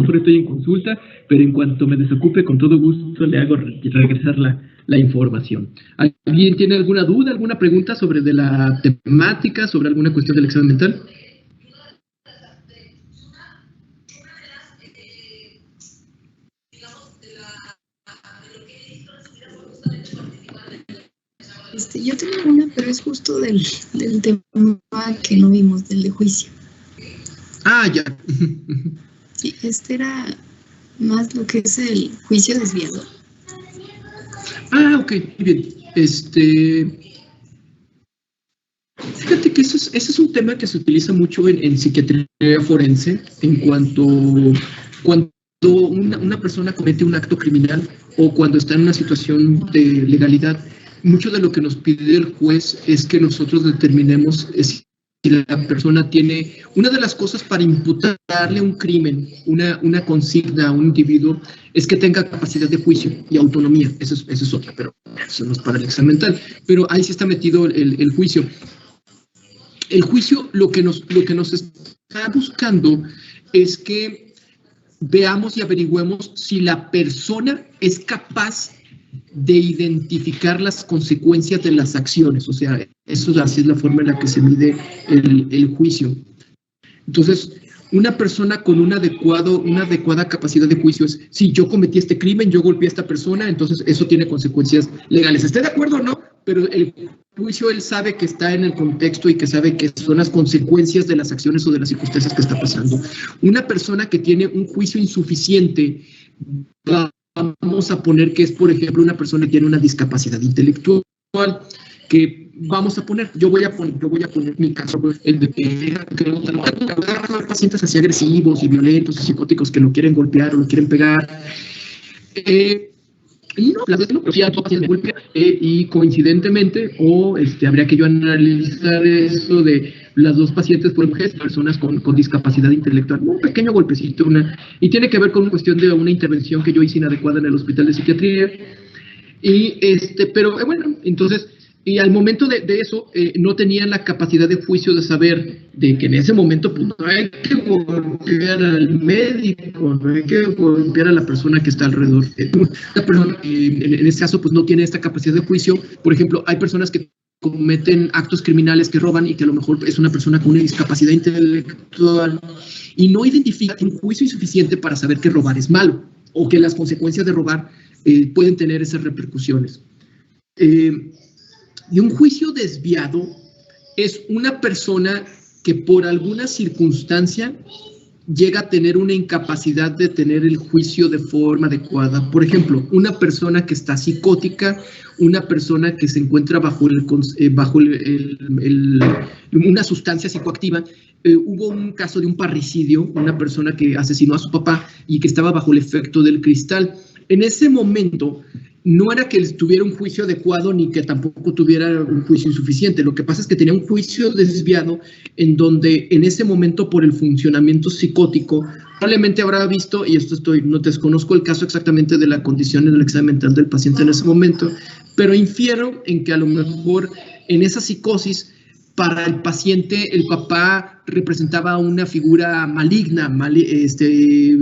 mejor estoy en consulta, pero en cuanto me desocupe, con todo gusto le hago regresar la información. ¿Alguien tiene alguna duda, alguna pregunta sobre de la temática, sobre alguna cuestión del examen mental? Yo tengo una, pero es justo del tema que no vimos, del de juicio. Ah, ya. Sí, era más lo que es el juicio desviado. Ah, ok, muy bien. Fíjate que ese es un tema que se utiliza mucho en psiquiatría forense, en cuando una persona comete un acto criminal o cuando está en una situación de legalidad. Mucho de lo que nos pide el juez es que nosotros determinemos si la persona tiene, una de las cosas para imputarle un crimen, una consigna a un individuo, es que tenga capacidad de juicio y autonomía. Eso es otra, pero eso no es para el examen mental. Pero ahí sí está metido el juicio. El juicio lo que nos está buscando es que veamos y averigüemos si la persona es capaz de identificar las consecuencias de las acciones. O sea, así es la forma en la que se mide el juicio. Entonces, una persona con una adecuada capacidad de juicio es, si yo cometí este crimen, yo golpeé a esta persona, entonces eso tiene consecuencias legales. ¿Esté de acuerdo o no? Pero el juicio, él sabe que está en el contexto y que sabe que son las consecuencias de las acciones o de las circunstancias que está pasando. Una persona que tiene un juicio insuficiente, vamos a poner que es, por ejemplo, una persona que tiene una discapacidad intelectual, que vamos a poner, yo voy a poner mi caso, el de que pacientes así agresivos y violentos y psicóticos que lo quieren golpear o lo quieren pegar. Y no, las veces no, pero sí a todos pacientes golpea, y coincidentemente, habría que yo analizar eso de las dos pacientes, por ejemplo, personas con discapacidad intelectual, un pequeño golpecito, y tiene que ver con una cuestión de una intervención que yo hice inadecuada en el hospital de psiquiatría, pero bueno, entonces, y al momento de eso, no tenían la capacidad de juicio de saber de que en ese momento pues, no hay que golpear al médico, no hay que golpear a la persona que está alrededor. La persona, en este caso, pues no tiene esta capacidad de juicio. Por ejemplo, hay personas que cometen actos criminales, que roban y que a lo mejor es una persona con una discapacidad intelectual y no identifica un juicio insuficiente para saber que robar es malo o que las consecuencias de robar pueden tener esas repercusiones. Y un juicio desviado es una persona que por alguna circunstancia llega a tener una incapacidad de tener el juicio de forma adecuada. Por ejemplo, una persona que está psicótica, una persona que se encuentra bajo una sustancia psicoactiva. Hubo un caso de un parricidio, una persona que asesinó a su papá y que estaba bajo el efecto del cristal. En ese momento, no era que tuviera un juicio adecuado ni que tampoco tuviera un juicio insuficiente. Lo que pasa es que tenía un juicio desviado en donde en ese momento por el funcionamiento psicótico, probablemente habrá visto, y no desconozco el caso exactamente de la condición en el examen mental del paciente en ese momento, pero infiero en que a lo mejor en esa psicosis para el paciente el papá representaba una figura maligna,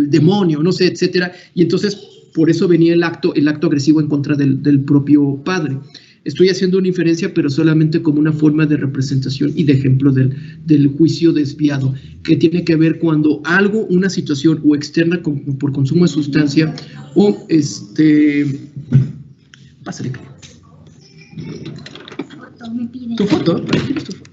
demonio, no sé, etcétera, y entonces por eso venía el acto agresivo en contra del propio padre. Estoy haciendo una inferencia, pero solamente como una forma de representación y de ejemplo del juicio desviado, que tiene que ver cuando algo, una situación o externa por consumo de sustancia o pásale. ¿Tu foto? ¿Tienes tu foto?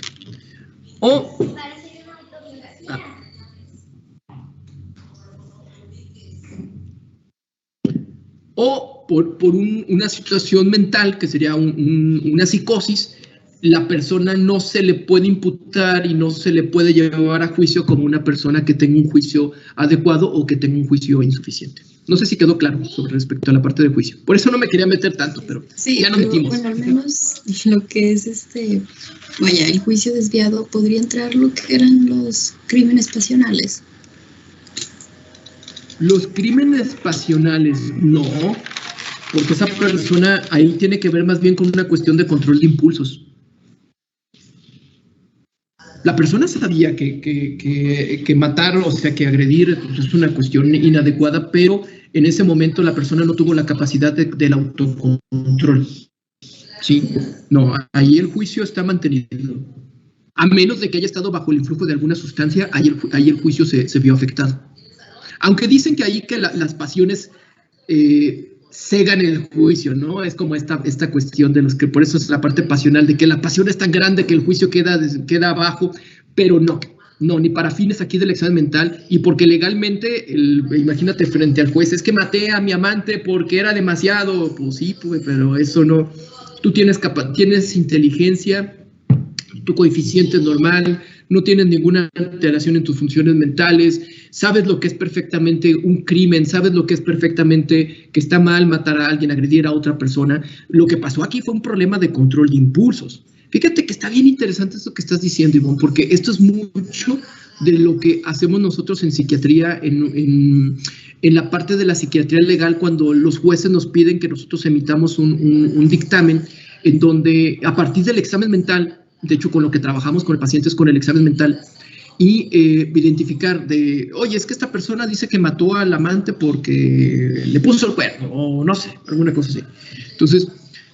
O por una situación mental, que sería una psicosis, la persona no se le puede imputar y no se le puede llevar a juicio como una persona que tenga un juicio adecuado o que tenga un juicio insuficiente. No sé si quedó claro sobre respecto a la parte del juicio. Por eso no me quería meter tanto, pero sí, ya nos metimos. Bueno, al menos lo que es el juicio desviado podría entrar lo que eran los crímenes pasionales. Los crímenes pasionales, no, porque esa persona ahí tiene que ver más bien con una cuestión de control de impulsos. La persona sabía que matar, o sea, que agredir pues, es una cuestión inadecuada, pero en ese momento la persona no tuvo la capacidad del autocontrol. Sí, no, ahí el juicio está mantenido. A menos de que haya estado bajo el influjo de alguna sustancia, ahí el juicio se vio afectado. Aunque dicen que ahí que las pasiones cegan el juicio, ¿no? Es como esta cuestión de los que, por eso es la parte pasional, de que la pasión es tan grande que el juicio queda abajo, pero no, ni para fines aquí del examen mental, y porque legalmente, imagínate frente al juez, es que maté a mi amante porque era demasiado, pues sí, pues, pero eso no, tú tienes inteligencia, tu coeficiente es normal, no tienes ninguna alteración en tus funciones mentales, sabes lo que es perfectamente un crimen, sabes lo que es perfectamente que está mal matar a alguien, agredir a otra persona. Lo que pasó aquí fue un problema de control de impulsos. Fíjate que está bien interesante esto que estás diciendo, Ivonne, porque esto es mucho de lo que hacemos nosotros en psiquiatría, en la parte de la psiquiatría legal, cuando los jueces nos piden que nosotros emitamos un dictamen en donde a partir del examen mental, de hecho con lo que trabajamos con el paciente es con el examen mental, y identificar oye, es que esta persona dice que mató al amante porque le puso el cuerno, o no sé, alguna cosa así. Entonces,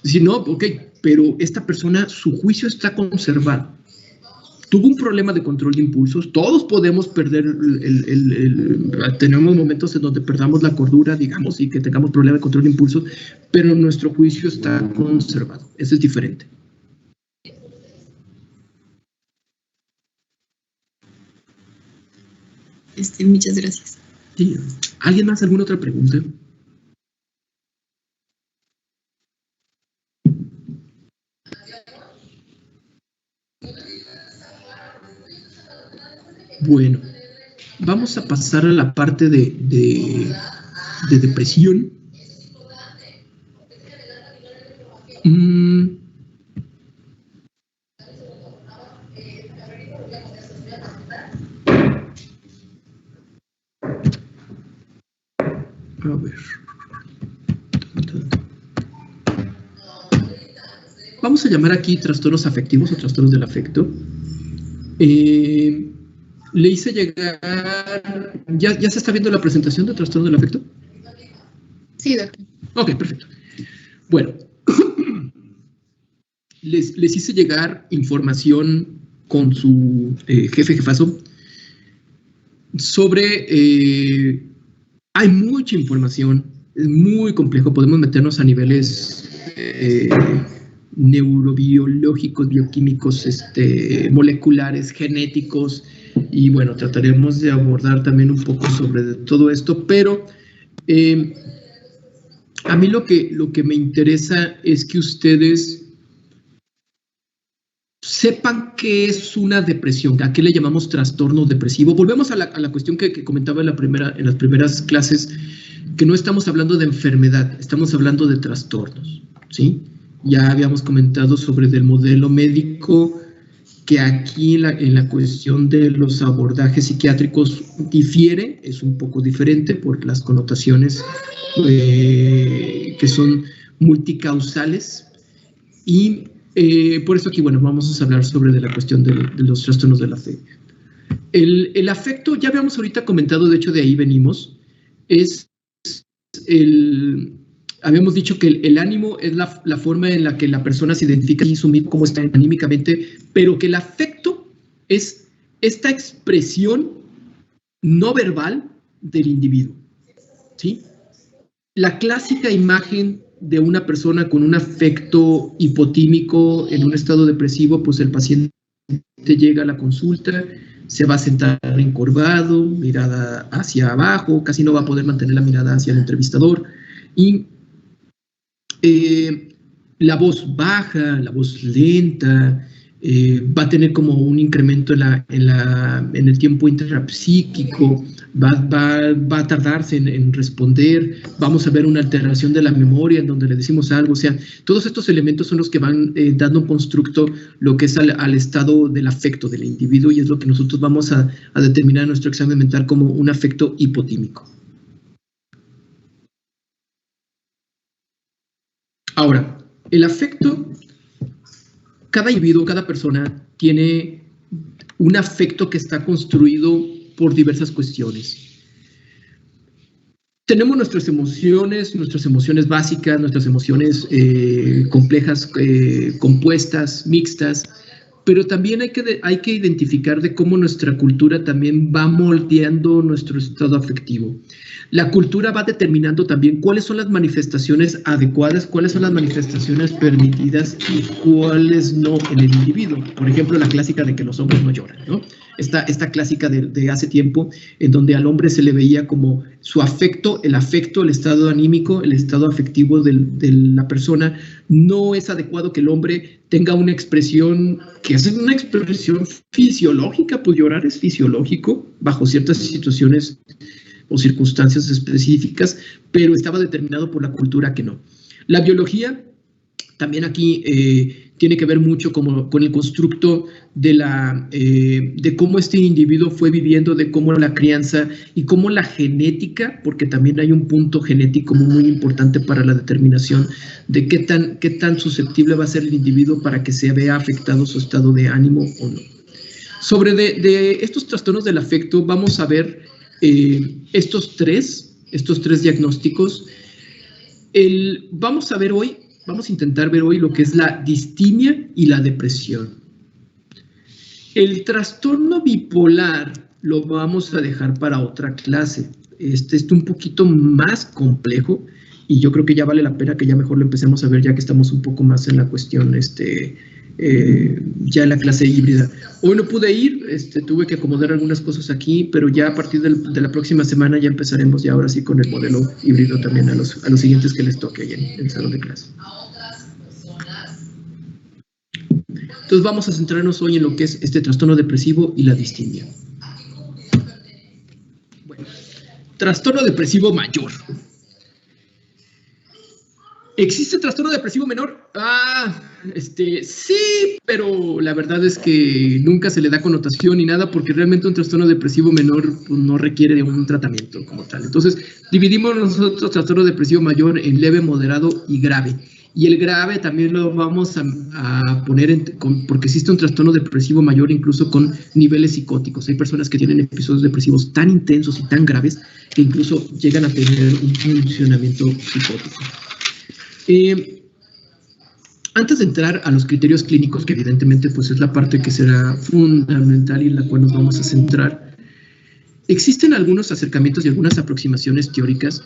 si no, ok, pero esta persona, su juicio está conservado. Tuvo un problema de control de impulsos. Todos podemos perder, tenemos momentos en donde perdamos la cordura, digamos, y que tengamos problema de control de impulsos, pero nuestro juicio está conservado. Eso es diferente. Muchas gracias. Sí. ¿Alguien más? ¿Alguna otra pregunta? Bueno, vamos a pasar a la parte de depresión. A ver. Vamos a llamar aquí trastornos afectivos o trastornos del afecto. Le hice llegar... ¿Ya se está viendo la presentación de trastorno del afecto? Sí, doctor. Ok, perfecto. Bueno, les hice llegar información con su jefazo sobre... hay mucha información, es muy complejo, podemos meternos a niveles neurobiológicos, bioquímicos, moleculares, genéticos, y bueno, trataremos de abordar también un poco sobre todo esto, pero a mí lo que me interesa es que ustedes sepan qué es una depresión, a qué le llamamos trastorno depresivo. Volvemos a la cuestión que comentaba en las primeras clases, que no estamos hablando de enfermedad, estamos hablando de trastornos, ¿sí? Ya habíamos comentado sobre el modelo médico, que aquí en la cuestión de los abordajes psiquiátricos difiere, es un poco diferente por las connotaciones que son multicausales, y por eso aquí, bueno, vamos a hablar sobre la cuestión de los trastornos del afecto. El afecto, ya habíamos ahorita comentado, de hecho de ahí venimos, habíamos dicho que el ánimo es la forma en la que la persona se identifica y su mismo cómo está anímicamente, pero que el afecto es esta expresión no verbal del individuo, ¿sí? La clásica imagen de una persona con un afecto hipotímico en un estado depresivo, pues el paciente llega a la consulta, se va a sentar encorvado, mirada hacia abajo, casi no va a poder mantener la mirada hacia el entrevistador, y la voz baja, la voz lenta, va a tener como un incremento en el tiempo intrapsíquico, va a tardarse en responder, vamos a ver una alteración de la memoria en donde le decimos algo, o sea, todos estos elementos son los que van dando un constructo lo que es al estado del afecto del individuo, y es lo que nosotros vamos a determinar en nuestro examen mental como un afecto hipotímico. Ahora, el afecto, cada individuo, cada persona tiene un afecto que está construido por diversas cuestiones. Tenemos nuestras emociones básicas, nuestras emociones complejas, compuestas, mixtas, pero también hay que identificar de cómo nuestra cultura también va moldeando nuestro estado afectivo. La cultura va determinando también cuáles son las manifestaciones adecuadas, cuáles son las manifestaciones permitidas y cuáles no en el individuo. Por ejemplo, la clásica de que los hombres no lloran, ¿no? Esta clásica de hace tiempo, en donde al hombre se le veía como su afecto, el estado anímico, el estado afectivo de la persona, no es adecuado que el hombre tenga una expresión que es una expresión fisiológica, pues llorar es fisiológico bajo ciertas situaciones o circunstancias específicas, pero estaba determinado por la cultura que no. La biología también aquí tiene que ver mucho con el constructo de cómo este individuo fue viviendo, de cómo la crianza y cómo la genética, porque también hay un punto genético muy importante para la determinación de qué tan susceptible va a ser el individuo para que se vea afectado su estado de ánimo o no. Sobre de estos trastornos del afecto, vamos a ver estos tres diagnósticos. Vamos a intentar ver hoy lo que es la distimia y la depresión. El trastorno bipolar lo vamos a dejar para otra clase. Este es un poquito más complejo y yo creo que ya vale la pena que ya mejor lo empecemos a ver ya que estamos un poco más en la cuestión ya en la clase híbrida. Hoy no pude ir, tuve que acomodar algunas cosas aquí, pero ya a partir de la próxima semana ya empezaremos ya ahora sí con el modelo híbrido también a los siguientes que les toque ahí en el salón de clase. Entonces vamos a centrarnos hoy en lo que es este trastorno depresivo y la distimia. Bueno, trastorno depresivo mayor. ¿Existe trastorno depresivo menor? Sí, pero la verdad es que nunca se le da connotación ni nada porque realmente un trastorno depresivo menor pues, no requiere de un tratamiento como tal. Entonces, dividimos nosotros trastorno depresivo mayor en leve, moderado y grave. Y el grave también lo vamos a poner porque existe un trastorno depresivo mayor incluso con niveles psicóticos. Hay personas que tienen episodios depresivos tan intensos y tan graves que incluso llegan a tener un funcionamiento psicótico. Antes de entrar a los criterios clínicos, que evidentemente pues, es la parte que será fundamental y en la cual nos vamos a centrar, existen algunos acercamientos y algunas aproximaciones teóricas.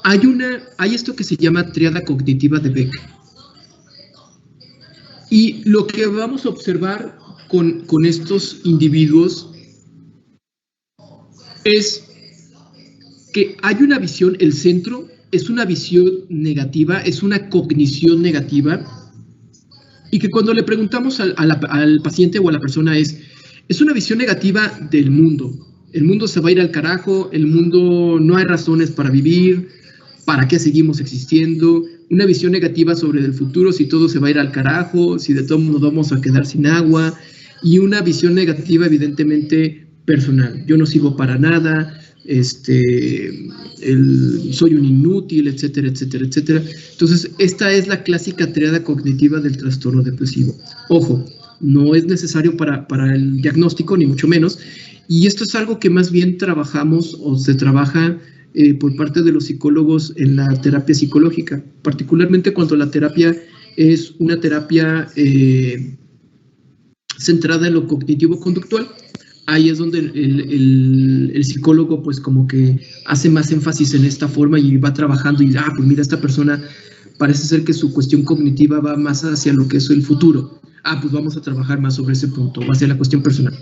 Hay esto que se llama triada cognitiva de Beck. Y lo que vamos a observar con estos individuos es que hay una visión, el centro es una visión negativa, es una cognición negativa, y que cuando le preguntamos al paciente o a la persona es una visión negativa del mundo. El mundo se va a ir al carajo, el mundo no hay razones para vivir, ¿para qué seguimos existiendo? Una visión negativa sobre el futuro, si todo se va a ir al carajo, si de todos nos vamos a quedar sin agua, y una visión negativa evidentemente personal. Yo no sirvo para nada, soy un inútil, etcétera, etcétera, etcétera. Entonces, esta es la clásica triada cognitiva del trastorno depresivo. Ojo, no es necesario para el diagnóstico, ni mucho menos, y esto es algo que más bien trabajamos o se trabaja por parte de los psicólogos en la terapia psicológica, particularmente cuando la terapia es una terapia centrada en lo cognitivo-conductual. Ahí es donde el psicólogo pues como que hace más énfasis en esta forma y va trabajando y pues mira, esta persona parece ser que su cuestión cognitiva va más hacia lo que es el futuro. Pues vamos a trabajar más sobre ese punto, va a ser la cuestión personal.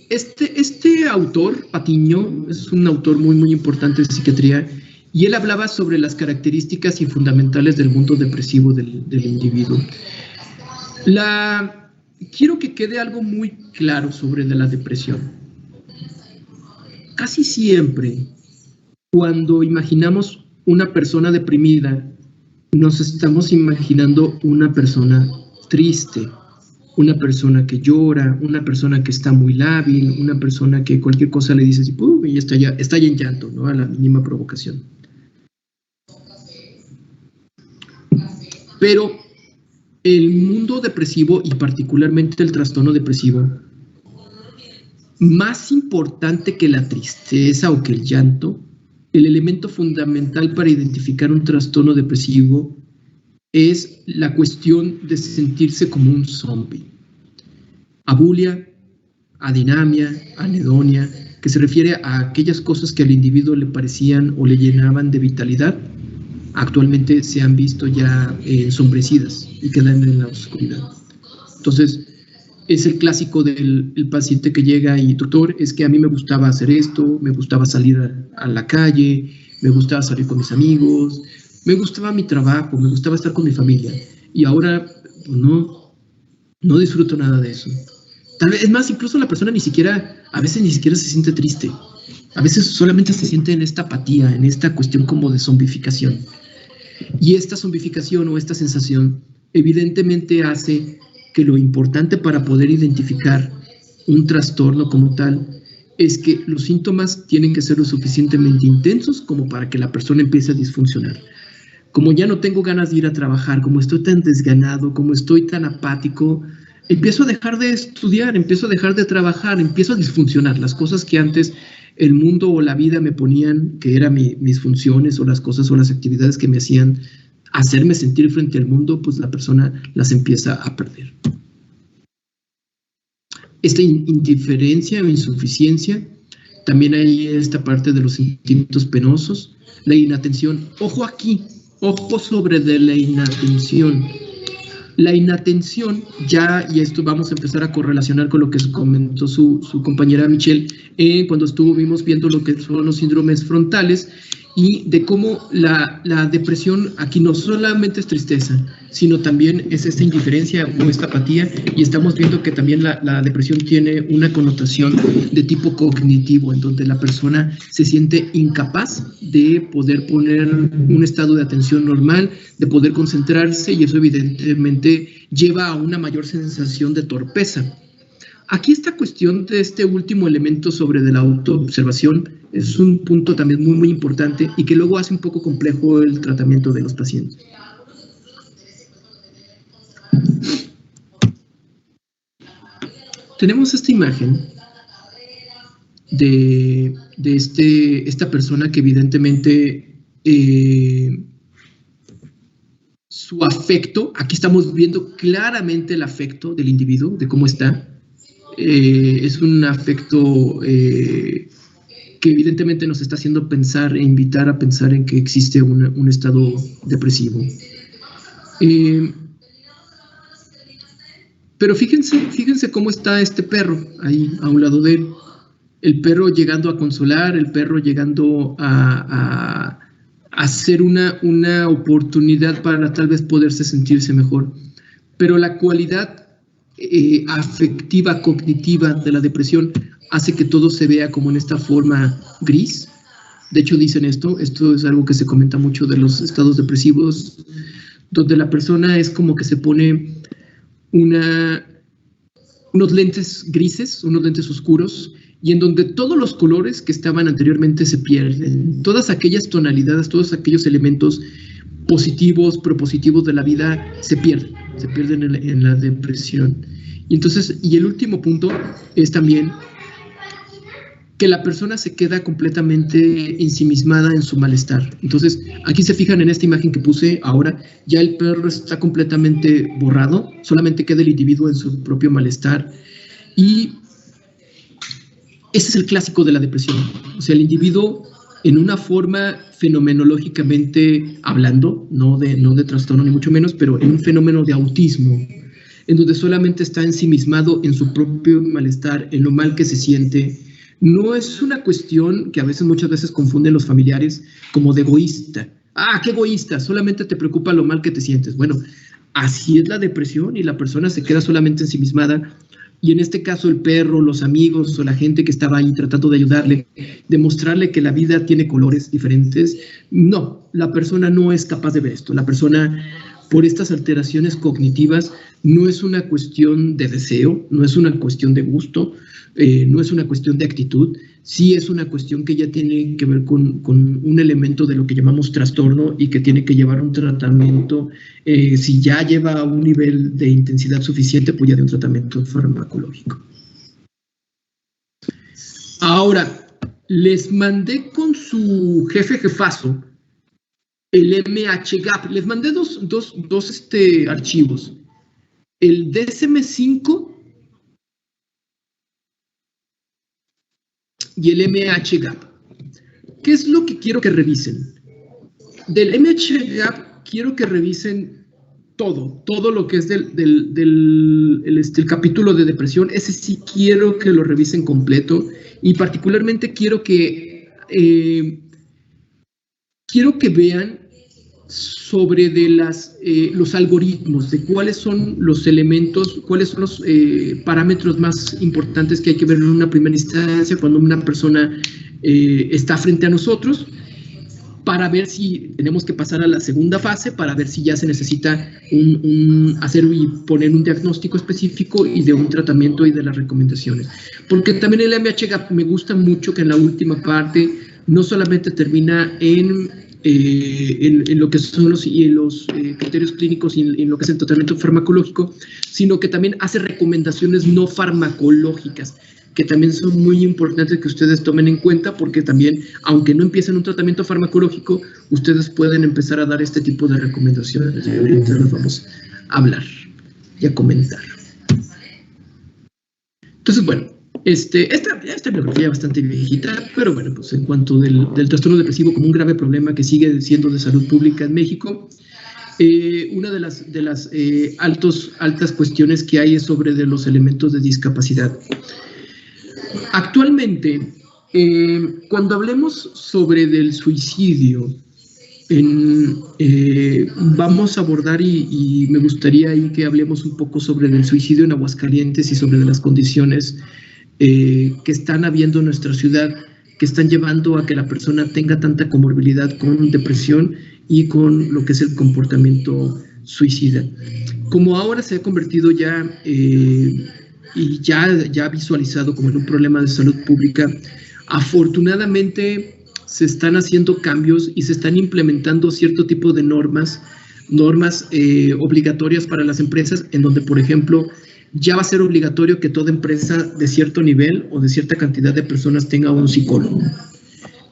Este autor, Patiño, es un autor muy, muy importante de psiquiatría y él hablaba sobre las características y fundamentales del mundo depresivo del individuo. Quiero que quede algo muy claro sobre la depresión. Casi siempre, cuando imaginamos una persona deprimida, nos estamos imaginando una persona triste, una persona que llora, una persona que está muy lábil, una persona que cualquier cosa le dices y está ya en llanto, ¿no? A la mínima provocación. Pero el mundo depresivo y particularmente el trastorno depresivo, más importante que la tristeza o que el llanto, el elemento fundamental para identificar un trastorno depresivo es la cuestión de sentirse como un zombie. Abulia, adinamia, anedonia, que se refiere a aquellas cosas que al individuo le parecían o le llenaban de vitalidad, actualmente se han visto ya ensombrecidas y quedan en la oscuridad. Entonces, es el clásico del paciente que llega y, doctor, es que a mí me gustaba hacer esto, me gustaba salir a la calle, me gustaba salir con mis amigos, me gustaba mi trabajo, me gustaba estar con mi familia, y ahora pues, no disfruto nada de eso. Tal vez, es más, incluso la persona a veces ni siquiera se siente triste, a veces solamente se siente en esta apatía, en esta cuestión como de zombificación. Y esta zombificación o esta sensación evidentemente hace que lo importante para poder identificar un trastorno como tal es que los síntomas tienen que ser lo suficientemente intensos como para que la persona empiece a disfuncionar. Como ya no tengo ganas de ir a trabajar, como estoy tan desganado, como estoy tan apático, empiezo a dejar de estudiar, empiezo a dejar de trabajar, empiezo a disfuncionar. Las cosas que antes el mundo o la vida me ponían, que eran mis funciones o las cosas o las actividades que me hacían hacerme sentir frente al mundo, pues la persona las empieza a perder. Esta indiferencia o insuficiencia, también hay esta parte de los sentimientos penosos, la inatención. Ojo aquí, ojo sobre de la inatención. La inatención, y esto vamos a empezar a correlacionar con lo que comentó su compañera Michelle cuando estuvimos viendo lo que son los síndromes frontales y de cómo la depresión aquí no solamente es tristeza, sino también es esta indiferencia o esta apatía, y estamos viendo que también la depresión tiene una connotación de tipo cognitivo, en donde la persona se siente incapaz de poder poner un estado de atención normal, de poder concentrarse, y eso evidentemente lleva a una mayor sensación de torpeza. Aquí esta cuestión de este último elemento sobre de la autoobservación es un punto también muy, muy importante y que luego hace un poco complejo el tratamiento de los pacientes. Tenemos esta imagen de esta persona que evidentemente su afecto, aquí estamos viendo claramente el afecto del individuo, de cómo está. Es un afecto que evidentemente nos está haciendo pensar e invitar a pensar en que existe un estado depresivo. Pero fíjense cómo está este perro ahí a un lado de él. El perro llegando a consolar, el perro llegando a hacer una oportunidad para tal vez poderse sentirse mejor. Pero la cualidad afectiva, cognitiva de la depresión hace que todo se vea como en esta forma gris. De hecho dicen esto es algo que se comenta mucho de los estados depresivos, donde la persona es como que se pone unos lentes grises, unos lentes oscuros, y en donde todos los colores que estaban anteriormente se pierden, todas aquellas tonalidades, todos aquellos elementos positivos, propositivos de la vida se pierden en la depresión. Y entonces, y el último punto es también que la persona se queda completamente ensimismada en su malestar. Entonces, aquí se fijan en esta imagen que puse ahora, ya el perro está completamente borrado, solamente queda el individuo en su propio malestar. Y ese es el clásico de la depresión. O sea, el individuo en una forma fenomenológicamente hablando, no de trastorno ni mucho menos, pero en un fenómeno de autismo, en donde solamente está ensimismado en su propio malestar, en lo mal que se siente. No es una cuestión que muchas veces confunden los familiares como de egoísta. Ah, qué egoísta, solamente te preocupa lo mal que te sientes. Bueno, así es la depresión y la persona se queda solamente ensimismada. Y en este caso el perro, los amigos o la gente que estaba ahí tratando de ayudarle, demostrarle que la vida tiene colores diferentes. No, la persona no es capaz de ver esto. La persona por estas alteraciones cognitivas no es una cuestión de deseo, no es una cuestión de gusto, no es una cuestión de actitud, sí es una cuestión que ya tiene que ver con un elemento de lo que llamamos trastorno y que tiene que llevar un tratamiento, si ya lleva a un nivel de intensidad suficiente, pues ya de un tratamiento farmacológico. Ahora, les mandé con su jefazo el MHGAP. Les mandé dos archivos. El DSM-5 y el MHGAP. ¿Qué es lo que quiero que revisen? Del MHGAP quiero que revisen todo lo que es el capítulo de depresión. Ese sí quiero que lo revisen completo, y particularmente quiero que vean sobre los algoritmos, de cuáles son los elementos, cuáles son los parámetros más importantes que hay que ver en una primera instancia cuando una persona está frente a nosotros, para ver si tenemos que pasar a la segunda fase, para ver si ya se necesita hacer y poner un diagnóstico específico y de un tratamiento y de las recomendaciones. Porque también el MHGAP me gusta mucho que en la última parte no solamente termina en lo que son los criterios clínicos y en lo que es el tratamiento farmacológico, sino que también hace recomendaciones no farmacológicas, que también son muy importantes que ustedes tomen en cuenta, porque también, aunque no empiecen un tratamiento farmacológico, ustedes pueden empezar a dar este tipo de recomendaciones. Y ahorita las vamos a hablar y a comentar. Entonces, bueno, esta bibliografía bastante viejita, pero bueno, pues en cuanto del trastorno depresivo como un grave problema que sigue siendo de salud pública en México, una de las altas cuestiones que hay es sobre de los elementos de discapacidad. Actualmente, cuando hablemos sobre del suicidio, vamos a abordar y me gustaría ahí que hablemos un poco sobre el suicidio en Aguascalientes y sobre las condiciones que están habiendo en nuestra ciudad, que están llevando a que la persona tenga tanta comorbilidad con depresión y con lo que es el comportamiento suicida. Como ahora se ha convertido ya y ya visualizado como en un problema de salud pública, afortunadamente se están haciendo cambios y se están implementando cierto tipo de normas obligatorias para las empresas, en donde, por ejemplo, ya va a ser obligatorio que toda empresa de cierto nivel o de cierta cantidad de personas tenga un psicólogo.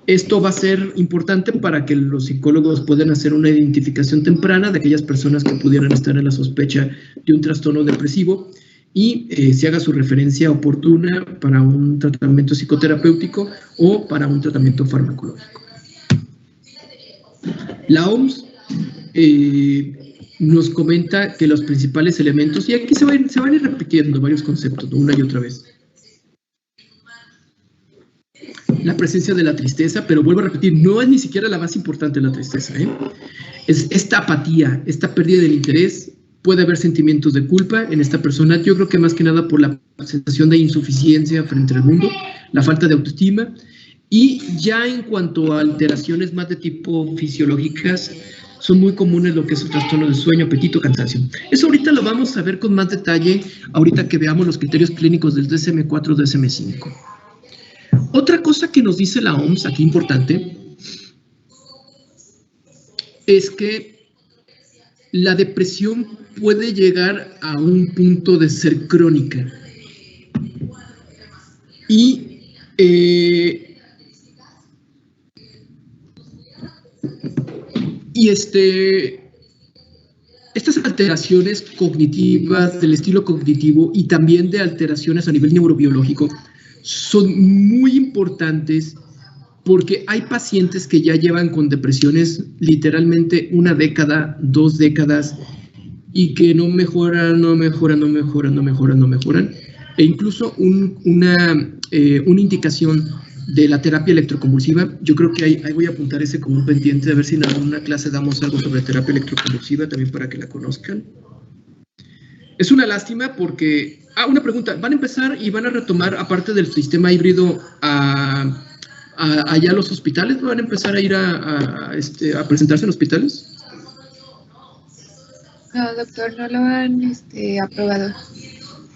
Esto va a ser importante para que los psicólogos puedan hacer una identificación temprana de aquellas personas que pudieran estar en la sospecha de un trastorno depresivo y se haga su referencia oportuna para un tratamiento psicoterapéutico o para un tratamiento farmacológico. La OMS nos comenta que los principales elementos, y aquí se van a ir repitiendo varios conceptos una y otra vez. La presencia de la tristeza, pero vuelvo a repetir, no es ni siquiera la más importante la tristeza, es esta apatía, esta pérdida del interés. Puede haber sentimientos de culpa en esta persona, yo creo que más que nada por la sensación de insuficiencia frente al mundo, la falta de autoestima, y ya en cuanto a alteraciones más de tipo fisiológicas, son muy comunes lo que es el trastorno de sueño, apetito, cansancio. Eso ahorita lo vamos a ver con más detalle, ahorita que veamos los criterios clínicos del DSM-4, DSM-5. Otra cosa que nos dice la OMS, aquí importante, es que la depresión puede llegar a un punto de ser crónica. Y estas alteraciones cognitivas, del estilo cognitivo y también de alteraciones a nivel neurobiológico, son muy importantes porque hay pacientes que ya llevan con depresiones literalmente 1 década, 2 décadas y que no mejoran. E incluso una indicación de la terapia electroconvulsiva. Yo creo que ahí voy a apuntar ese como un pendiente, a ver si en alguna clase damos algo sobre terapia electroconvulsiva también para que la conozcan. Es una lástima porque... una pregunta. ¿Van a empezar y van a retomar, aparte del sistema híbrido, allá a los hospitales? ¿Van a empezar a ir a presentarse en hospitales? No, doctor, no lo han aprobado.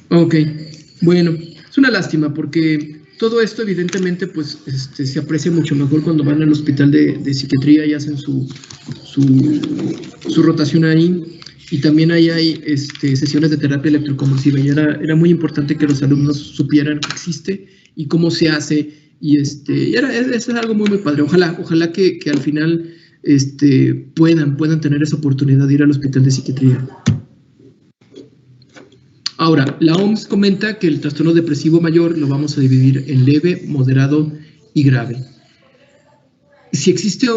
Ok, bueno, es una lástima porque todo esto evidentemente pues se aprecia mucho mejor cuando van al hospital de psiquiatría y hacen su rotación ahí, y también ahí hay sesiones de terapia electroconvulsiva, y era muy importante que los alumnos supieran que existe y cómo se hace, y eso es algo muy padre. Ojalá que al final puedan tener esa oportunidad de ir al hospital de psiquiatría. Ahora, la OMS comenta que el trastorno depresivo mayor lo vamos a dividir en leve, moderado y grave. Si existe,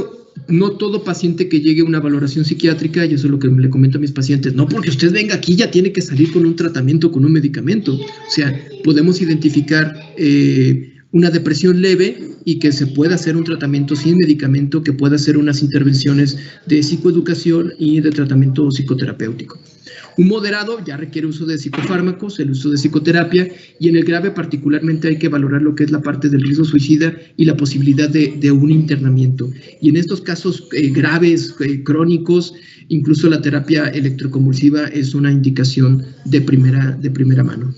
no todo paciente que llegue a una valoración psiquiátrica, y eso es lo que le comento a mis pacientes, no porque usted venga aquí ya tiene que salir con un tratamiento, con un medicamento. O sea, podemos identificar una depresión leve y que se pueda hacer un tratamiento sin medicamento, que pueda hacer unas intervenciones de psicoeducación y de tratamiento psicoterapéutico. Un moderado ya requiere uso de psicofármacos, el uso de psicoterapia, y en el grave particularmente hay que valorar lo que es la parte del riesgo suicida y la posibilidad de un internamiento. Y en estos casos graves, crónicos, incluso la terapia electroconvulsiva es una indicación de primera mano.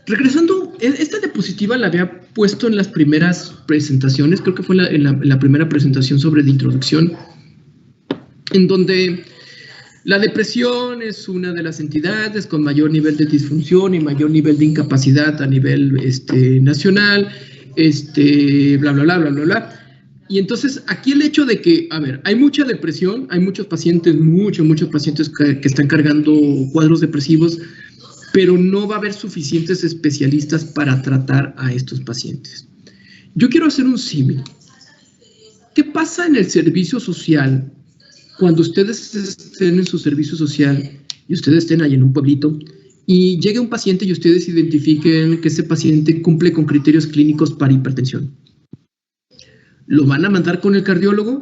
Regresando, esta diapositiva la había puesto en las primeras presentaciones, creo que fue en la primera presentación sobre la introducción, en donde la depresión es una de las entidades con mayor nivel de disfunción y mayor nivel de incapacidad a nivel nacional, bla, bla, bla, bla, bla, bla. Y entonces aquí el hecho de que, a ver, hay mucha depresión, hay muchos pacientes, muchos pacientes que están cargando cuadros depresivos, pero no va a haber suficientes especialistas para tratar a estos pacientes. Yo quiero hacer un símil. ¿Qué pasa en el servicio social cuando ustedes estén en su servicio social y ustedes estén ahí en un pueblito y llegue un paciente y ustedes identifiquen que ese paciente cumple con criterios clínicos para hipertensión? ¿Lo van a mandar con el cardiólogo?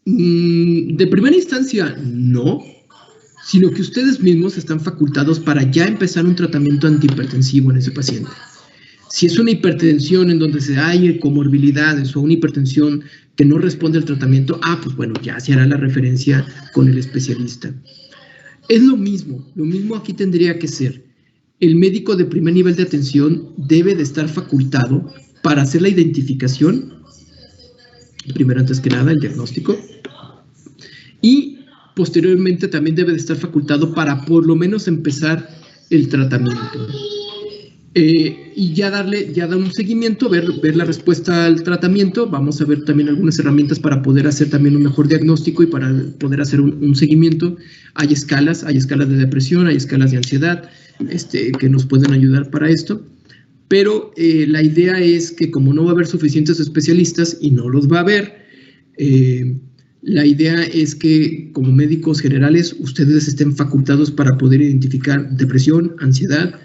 De primera instancia, no, sino que ustedes mismos están facultados para ya empezar un tratamiento antihipertensivo en ese paciente. Si es una hipertensión en donde hay comorbilidades o una hipertensión que no responde al tratamiento, pues bueno, ya se hará la referencia con el especialista. Es lo mismo aquí tendría que ser. El médico de primer nivel de atención debe de estar facultado para hacer la identificación, primero antes que nada el diagnóstico, y posteriormente también debe de estar facultado para por lo menos empezar el tratamiento. Y ya dar un seguimiento, ver la respuesta al tratamiento. Vamos a ver también algunas herramientas para poder hacer también un mejor diagnóstico y para poder hacer un seguimiento. Hay escalas de depresión, hay escalas de ansiedad que nos pueden ayudar para esto, pero la idea es que como no va a haber suficientes especialistas y no los va a haber, la idea es que como médicos generales ustedes estén facultados para poder identificar depresión, ansiedad,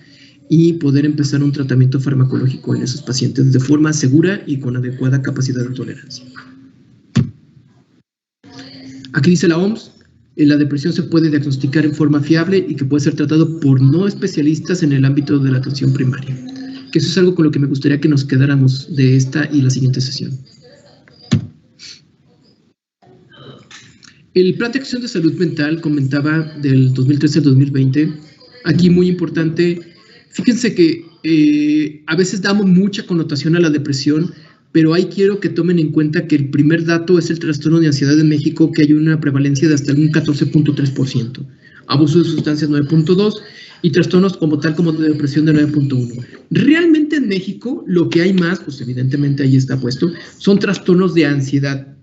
y poder empezar un tratamiento farmacológico en esos pacientes de forma segura y con adecuada capacidad de tolerancia. Aquí dice la OMS, la depresión se puede diagnosticar en forma fiable y que puede ser tratado por no especialistas en el ámbito de la atención primaria. Que eso es algo con lo que me gustaría que nos quedáramos de esta y la siguiente sesión. El Plan de Acción de Salud Mental comentaba del 2013 al 2020. Aquí muy importante. Fíjense que a veces damos mucha connotación a la depresión, pero ahí quiero que tomen en cuenta que el primer dato es el trastorno de ansiedad en México, que hay una prevalencia de hasta un 14.3%, abuso de sustancias 9.2% y trastornos como tal como de depresión de 9.1%. Realmente en México lo que hay más, pues evidentemente ahí está puesto, son trastornos de ansiedad.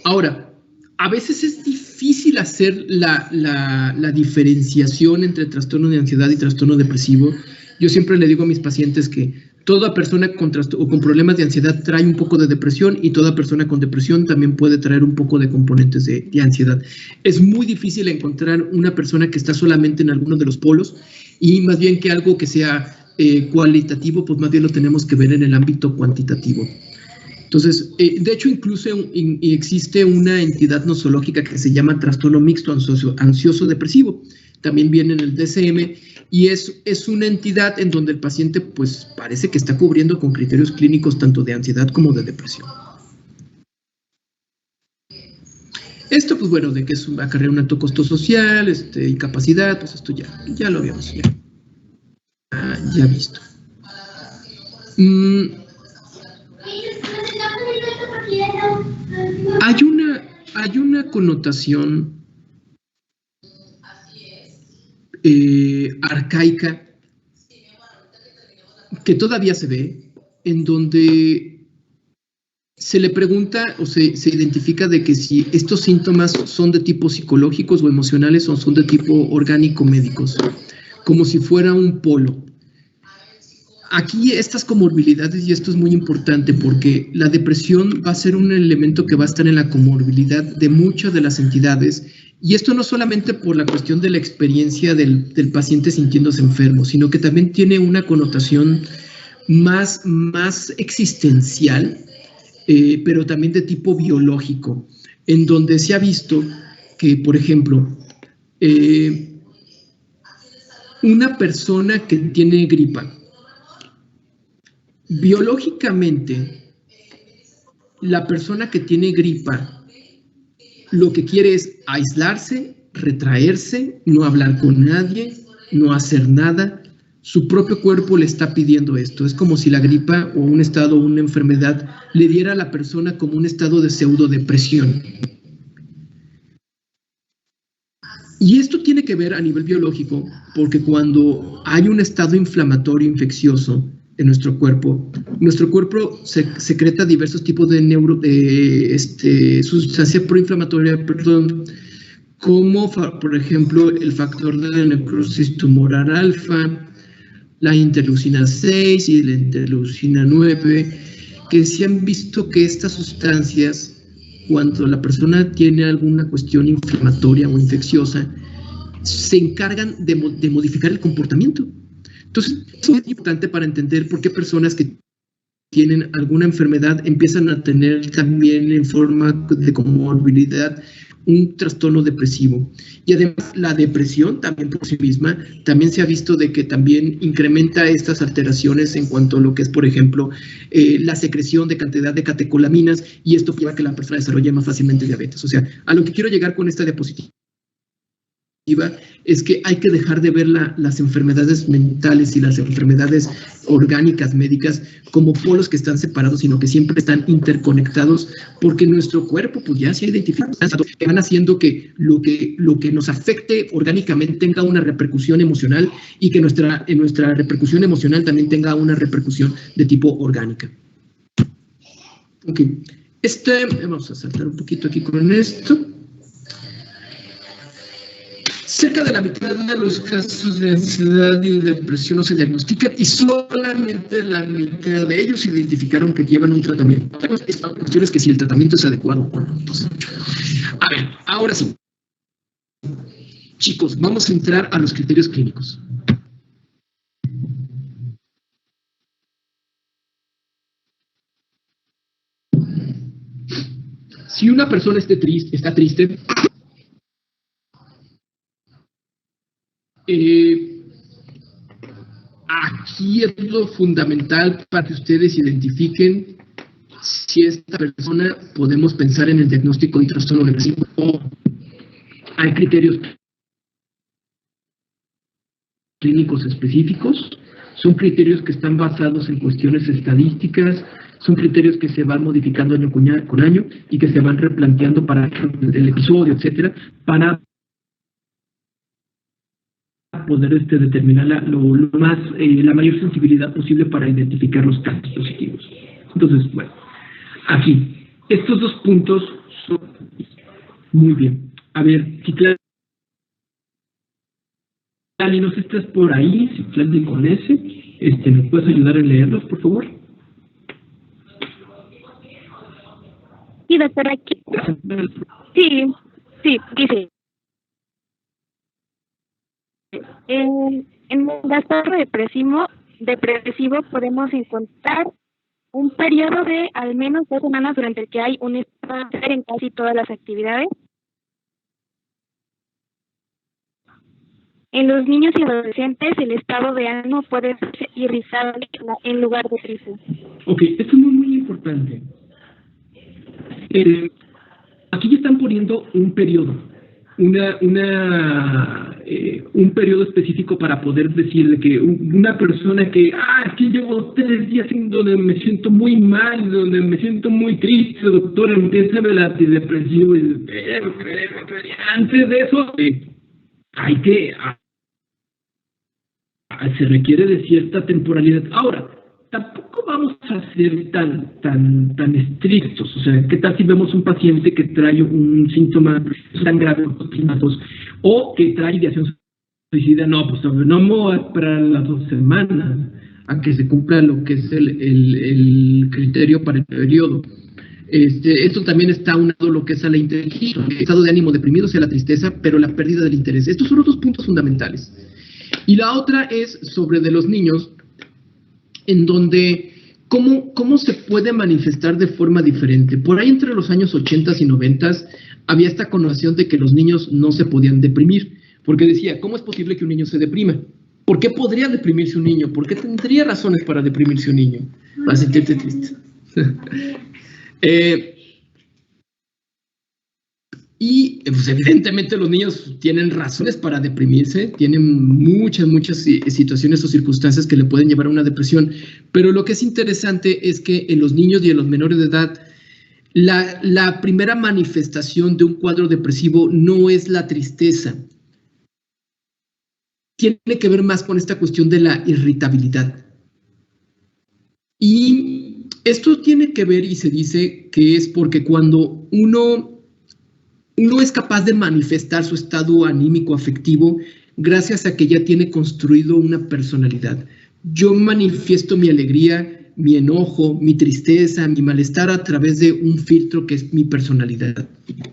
Ahora, a veces es difícil hacer la diferenciación entre trastorno de ansiedad y trastorno depresivo. Yo siempre le digo a mis pacientes que toda persona con problemas de ansiedad trae un poco de depresión y toda persona con depresión también puede traer un poco de componentes de ansiedad. Es muy difícil encontrar una persona que está solamente en alguno de los polos, y más bien que algo que sea cualitativo, pues más bien lo tenemos que ver en el ámbito cuantitativo. Entonces, de hecho, incluso existe una entidad nosológica que se llama trastorno mixto ansioso depresivo. también viene en el DSM, y es una entidad en donde el paciente pues parece que está cubriendo con criterios clínicos tanto de ansiedad como de depresión. Esto, pues bueno, de que es acarrea un alto costo social, incapacidad, pues esto ya lo habíamos ya visto. Hay una connotación arcaica que todavía se ve, en donde se le pregunta o se identifica de que si estos síntomas son de tipo psicológicos o emocionales o son de tipo orgánico-médicos, como si fuera un polo. Aquí estas comorbilidades, y esto es muy importante porque la depresión va a ser un elemento que va a estar en la comorbilidad de muchas de las entidades, y esto no solamente por la cuestión de la experiencia del paciente sintiéndose enfermo, sino que también tiene una connotación más existencial, pero también de tipo biológico, en donde se ha visto que, por ejemplo, una persona que tiene gripa, biológicamente, la persona que tiene gripa lo que quiere es aislarse, retraerse, no hablar con nadie, no hacer nada. Su propio cuerpo le está pidiendo esto. Es como si la gripa o un estado o una enfermedad le diera a la persona como un estado de pseudodepresión. Y esto tiene que ver a nivel biológico porque cuando hay un estado inflamatorio infeccioso en nuestro cuerpo secreta diversos tipos de sustancia proinflamatoria, como por ejemplo el factor de la necrosis tumoral alfa, la interleucina 6 y la interleucina 9, que se han visto que estas sustancias, cuando la persona tiene alguna cuestión inflamatoria o infecciosa, se encargan de modificar el comportamiento. Entonces, eso es importante para entender por qué personas que tienen alguna enfermedad empiezan a tener también en forma de comorbilidad un trastorno depresivo. Y además la depresión también por sí misma, también se ha visto de que también incrementa estas alteraciones en cuanto a lo que es, por ejemplo, la secreción de cantidad de catecolaminas, y esto lleva a que la persona desarrolle más fácilmente diabetes. O sea, a lo que quiero llegar con esta diapositiva es que hay que dejar de ver las enfermedades mentales y las enfermedades orgánicas médicas como polos que están separados, sino que siempre están interconectados, porque nuestro cuerpo pues ya se ha identificado, que van haciendo que lo que nos afecte orgánicamente tenga una repercusión emocional, y que nuestra repercusión emocional también tenga una repercusión de tipo orgánica. Ok, vamos a saltar un poquito aquí con esto. Cerca de la mitad de los casos de ansiedad y depresión no se diagnostican, y solamente la mitad de ellos identificaron que llevan un tratamiento. La cuestión es que si el tratamiento es adecuado o no. Entonces, a ver, ahora sí. Chicos, vamos a entrar a los criterios clínicos. Si una persona está triste, aquí es lo fundamental para que ustedes identifiquen si esta persona podemos pensar en el diagnóstico de trastorno depresivo o hay criterios clínicos específicos. Son criterios que están basados en cuestiones estadísticas, son criterios que se van modificando año con año y que se van replanteando para el episodio, etcétera, para poder determinar la mayor sensibilidad posible para identificar los casos positivos. Entonces, bueno, aquí, estos dos puntos son muy bien. A ver, si Claudia, no sé si estás por ahí, si Claudia con ese, ¿me puedes ayudar a leerlos, por favor? Sí, doctor, aquí. Sí, dice. En el trastorno depresivo podemos encontrar un periodo de al menos 2 semanas durante el que hay un estado en casi todas las actividades. En los niños y adolescentes el estado de ánimo puede ser irritable en lugar de triste. Ok, esto es muy, muy importante. Aquí ya están poniendo un periodo, un periodo específico para poder decir de que una persona que, es que llevo 3 días en donde me siento muy mal, donde me siento muy triste, doctor, empiézame la antidepresión. Antes de eso, hay que, se requiere de cierta temporalidad. Ahora, tampoco vamos a ser tan estrictos. O sea, ¿qué tal si vemos un paciente que trae un síntoma tan grave o que trae ideación suicida? No, pues no me voy a esperar las 2 semanas a que se cumpla lo que es el criterio para el periodo. Esto también está unado a lo que es a la inteligencia, el estado de ánimo deprimido, sea la tristeza, pero la pérdida del interés. Estos son los 2 puntos fundamentales. Y la otra es sobre de los niños, en donde cómo se puede manifestar de forma diferente. Por ahí entre los años 80 y 90 había esta connotación de que los niños no se podían deprimir, porque decía, ¿cómo es posible que un niño se deprima? ¿Por qué podría deprimirse un niño? ¿Por qué tendría razones para deprimirse un niño? Para sentirse triste. Y pues evidentemente los niños tienen razones para deprimirse, tienen muchas situaciones o circunstancias que le pueden llevar a una depresión, pero lo que es interesante es que en los niños y en los menores de edad, la primera manifestación de un cuadro depresivo no es la tristeza, tiene que ver más con esta cuestión de la irritabilidad. Y esto tiene que ver y se dice que es porque cuando uno es capaz de manifestar su estado anímico afectivo gracias a que ya tiene construido una personalidad. Yo manifiesto mi alegría, mi enojo, mi tristeza, mi malestar a través de un filtro que es mi personalidad,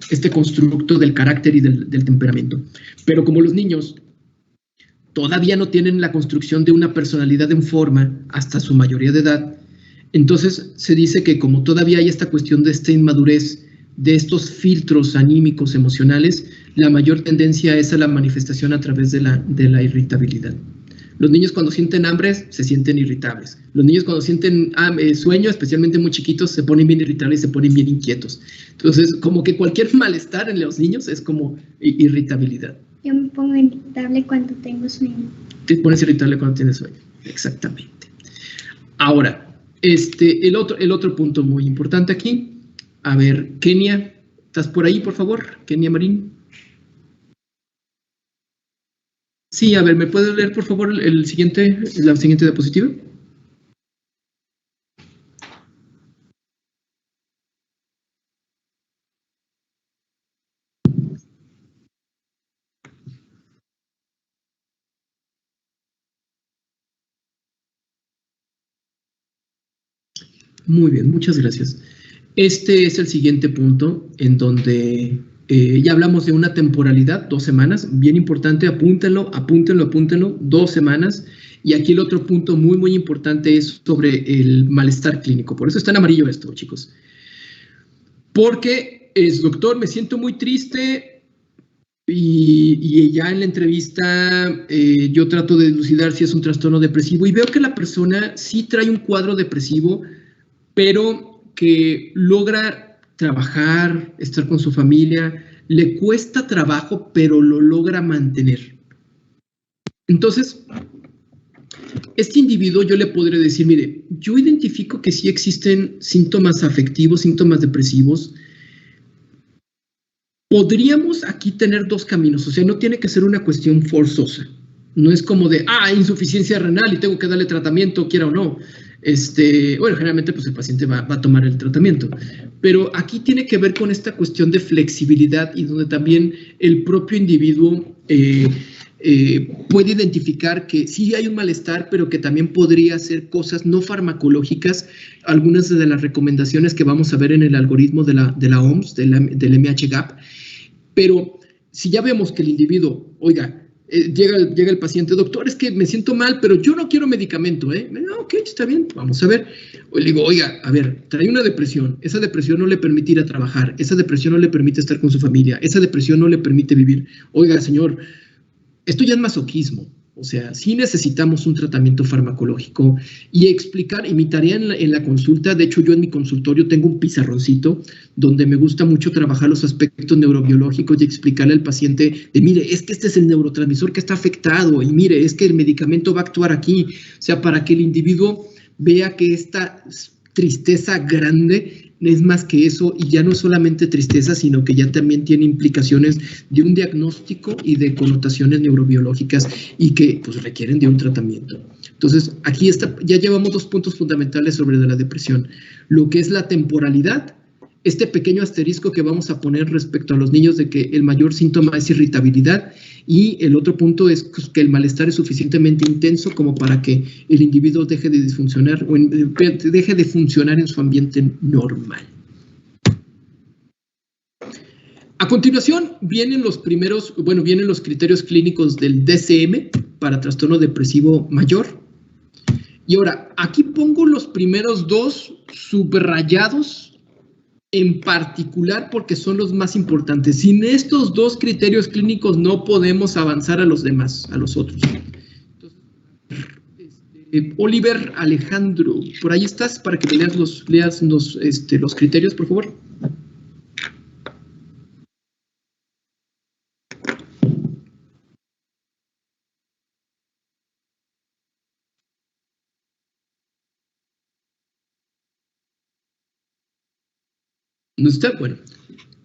este constructo del carácter y del temperamento. Pero como los niños todavía no tienen la construcción de una personalidad en forma hasta su mayoría de edad, entonces se dice que como todavía hay esta cuestión de esta inmadurez, de estos filtros anímicos, emocionales, la mayor tendencia es a la manifestación a través de la irritabilidad. Los niños cuando sienten hambre se sienten irritables. Los niños cuando sienten sueño, especialmente muy chiquitos, se ponen bien irritables y se ponen bien inquietos. Entonces, como que cualquier malestar en los niños es como irritabilidad. Yo me pongo irritable cuando tengo sueño. Te pones irritable cuando tienes sueño, exactamente. Ahora, el otro punto muy importante aquí. A ver, Kenia, ¿estás por ahí, por favor? Kenia Marín. Sí, a ver, ¿me puedes leer, por favor, la siguiente diapositiva? Muy bien, muchas gracias. Este es el siguiente punto en donde ya hablamos de una temporalidad, 2 semanas, bien importante, apúntenlo, 2 semanas. Y aquí el otro punto muy, muy importante es sobre el malestar clínico. Por eso está en amarillo esto, chicos. Porque doctor, me siento muy triste y ya en la entrevista yo trato de dilucidar si es un trastorno depresivo y veo que la persona sí trae un cuadro depresivo, pero que logra trabajar, estar con su familia, le cuesta trabajo, pero lo logra mantener. Entonces, este individuo yo le podré decir, mire, yo identifico que sí existen síntomas afectivos, síntomas depresivos. Podríamos aquí tener 2 caminos, o sea, no tiene que ser una cuestión forzosa. No es como de, insuficiencia renal y tengo que darle tratamiento, quiera o no. Bueno, generalmente pues el paciente va a tomar el tratamiento, pero aquí tiene que ver con esta cuestión de flexibilidad y donde también el propio individuo puede identificar que sí hay un malestar, pero que también podría hacer cosas no farmacológicas, algunas de las recomendaciones que vamos a ver en el algoritmo de la OMS, del MHGAP, pero si ya vemos que el individuo, oiga, llega el paciente, doctor, es que me siento mal, pero yo no quiero medicamento, ok, está bien, vamos a ver. O le digo, oiga, a ver, trae una depresión, esa depresión no le permite ir a trabajar, esa depresión no le permite estar con su familia, esa depresión no le permite vivir. Oiga, señor, esto ya es masoquismo. O sea, sí necesitamos un tratamiento farmacológico y explicar, y mi tarea en la consulta, de hecho yo en mi consultorio tengo un pizarroncito donde me gusta mucho trabajar los aspectos neurobiológicos y explicarle al paciente de, mire, es que este es el neurotransmisor que está afectado y mire, es que el medicamento va a actuar aquí. O sea, para que el individuo vea que esta tristeza grande es más que eso, y ya no es solamente tristeza, sino que ya también tiene implicaciones de un diagnóstico y de connotaciones neurobiológicas y que pues requieren de un tratamiento. Entonces, aquí ya llevamos 2 puntos fundamentales sobre de la depresión. Lo que es la temporalidad, este pequeño asterisco que vamos a poner respecto a los niños de que el mayor síntoma es irritabilidad, y el otro punto es que el malestar es suficientemente intenso como para que el individuo deje de disfuncionar o deje de funcionar en su ambiente normal. A continuación vienen los criterios clínicos del DSM para trastorno depresivo mayor. Y ahora, aquí pongo los primeros 2 subrayados en particular porque son los más importantes. Sin estos 2 criterios clínicos no podemos avanzar a los demás, a los otros. Entonces, Oliver Alejandro, ¿por ahí estás para que leas los criterios, por favor? ¿No está? Bueno.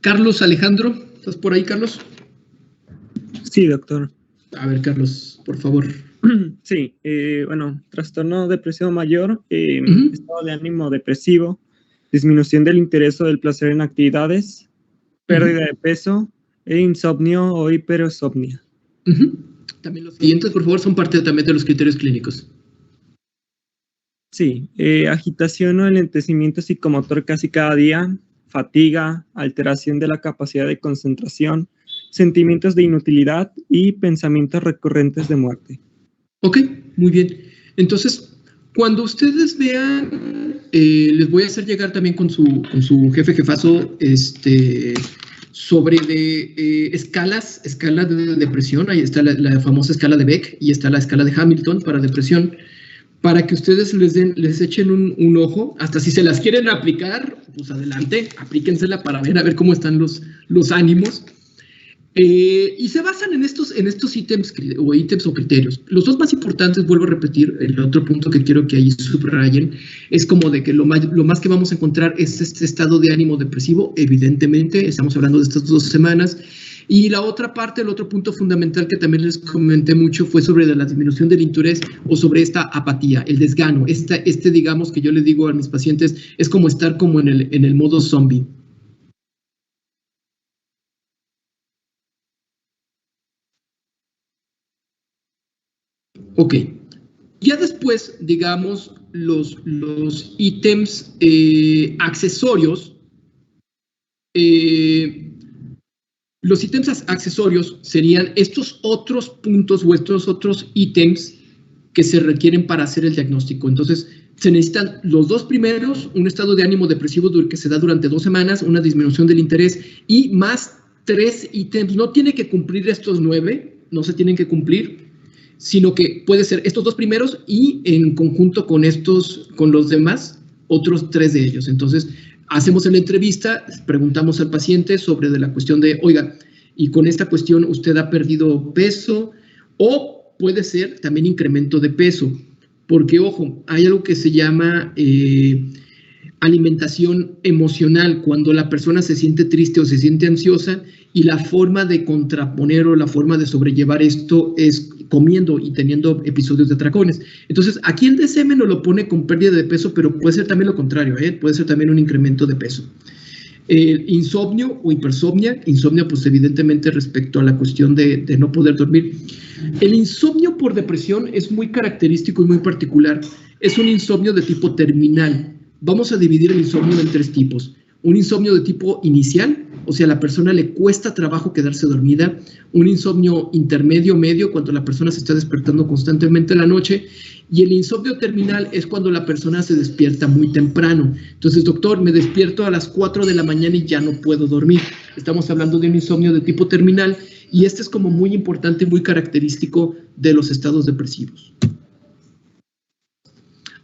Carlos Alejandro, ¿estás por ahí, Carlos? Sí, doctor. A ver, Carlos, por favor. Sí, trastorno depresivo mayor, estado de ánimo depresivo, disminución del interés o del placer en actividades, pérdida de peso e insomnio o hipersomnia. También los siguientes, por favor, son parte también de los criterios clínicos. Sí, agitación o enlentecimiento psicomotor casi cada día, fatiga, alteración de la capacidad de concentración, sentimientos de inutilidad y pensamientos recurrentes de muerte. Ok, muy bien. Entonces, cuando ustedes vean, les voy a hacer llegar también con su jefazo, sobre escalas de depresión. Ahí está la famosa escala de Beck y está la escala de Hamilton para depresión, para que ustedes les echen un ojo. Hasta si se las quieren aplicar, pues adelante, aplíquensela para ver a ver cómo están los ánimos. Y se basan en estos ítems o criterios. Los 2 más importantes, vuelvo a repetir, el otro punto que quiero que ahí subrayen, es como de que lo más que vamos a encontrar es este estado de ánimo depresivo, evidentemente, estamos hablando de estas 2 semanas. Y la otra parte, el otro punto fundamental que también les comenté mucho fue sobre la disminución del interés o sobre esta apatía, el desgano. Digamos que yo le digo a mis pacientes, es como estar como en el modo zombie. Ok. Ya después, digamos, los ítems accesorios. Los ítems accesorios serían estos otros puntos o estos otros ítems que se requieren para hacer el diagnóstico. Entonces, se necesitan los 2 primeros, un estado de ánimo depresivo que se da durante 2 semanas, una disminución del interés y más 3 ítems. No tiene que cumplir estos 9, no se tienen que cumplir, sino que puede ser estos 2 primeros y en conjunto con los demás, otros 3 de ellos. Entonces, hacemos en la entrevista, preguntamos al paciente sobre de la cuestión de, oiga, y con esta cuestión usted ha perdido peso, o puede ser también incremento de peso, porque, ojo, hay algo que se llama alimentación emocional, cuando la persona se siente triste o se siente ansiosa, y la forma de contraponer o la forma de sobrellevar esto es comiendo y teniendo episodios de atracones. Entonces, aquí el DSM no lo pone con pérdida de peso, pero puede ser también lo contrario, puede ser también un incremento de peso. Insomnio o hipersomnia, insomnio pues evidentemente respecto a la cuestión de no poder dormir. El insomnio por depresión es muy característico y muy particular. Es un insomnio de tipo terminal. Vamos a dividir el insomnio en 3 tipos. Un insomnio de tipo inicial, o sea, a la persona le cuesta trabajo quedarse dormida. Un insomnio intermedio, medio, cuando la persona se está despertando constantemente en la noche. Y el insomnio terminal es cuando la persona se despierta muy temprano. Entonces, doctor, me despierto a las 4 de la mañana y ya no puedo dormir. Estamos hablando de un insomnio de tipo terminal Y este es como muy importante, muy característico de los estados depresivos.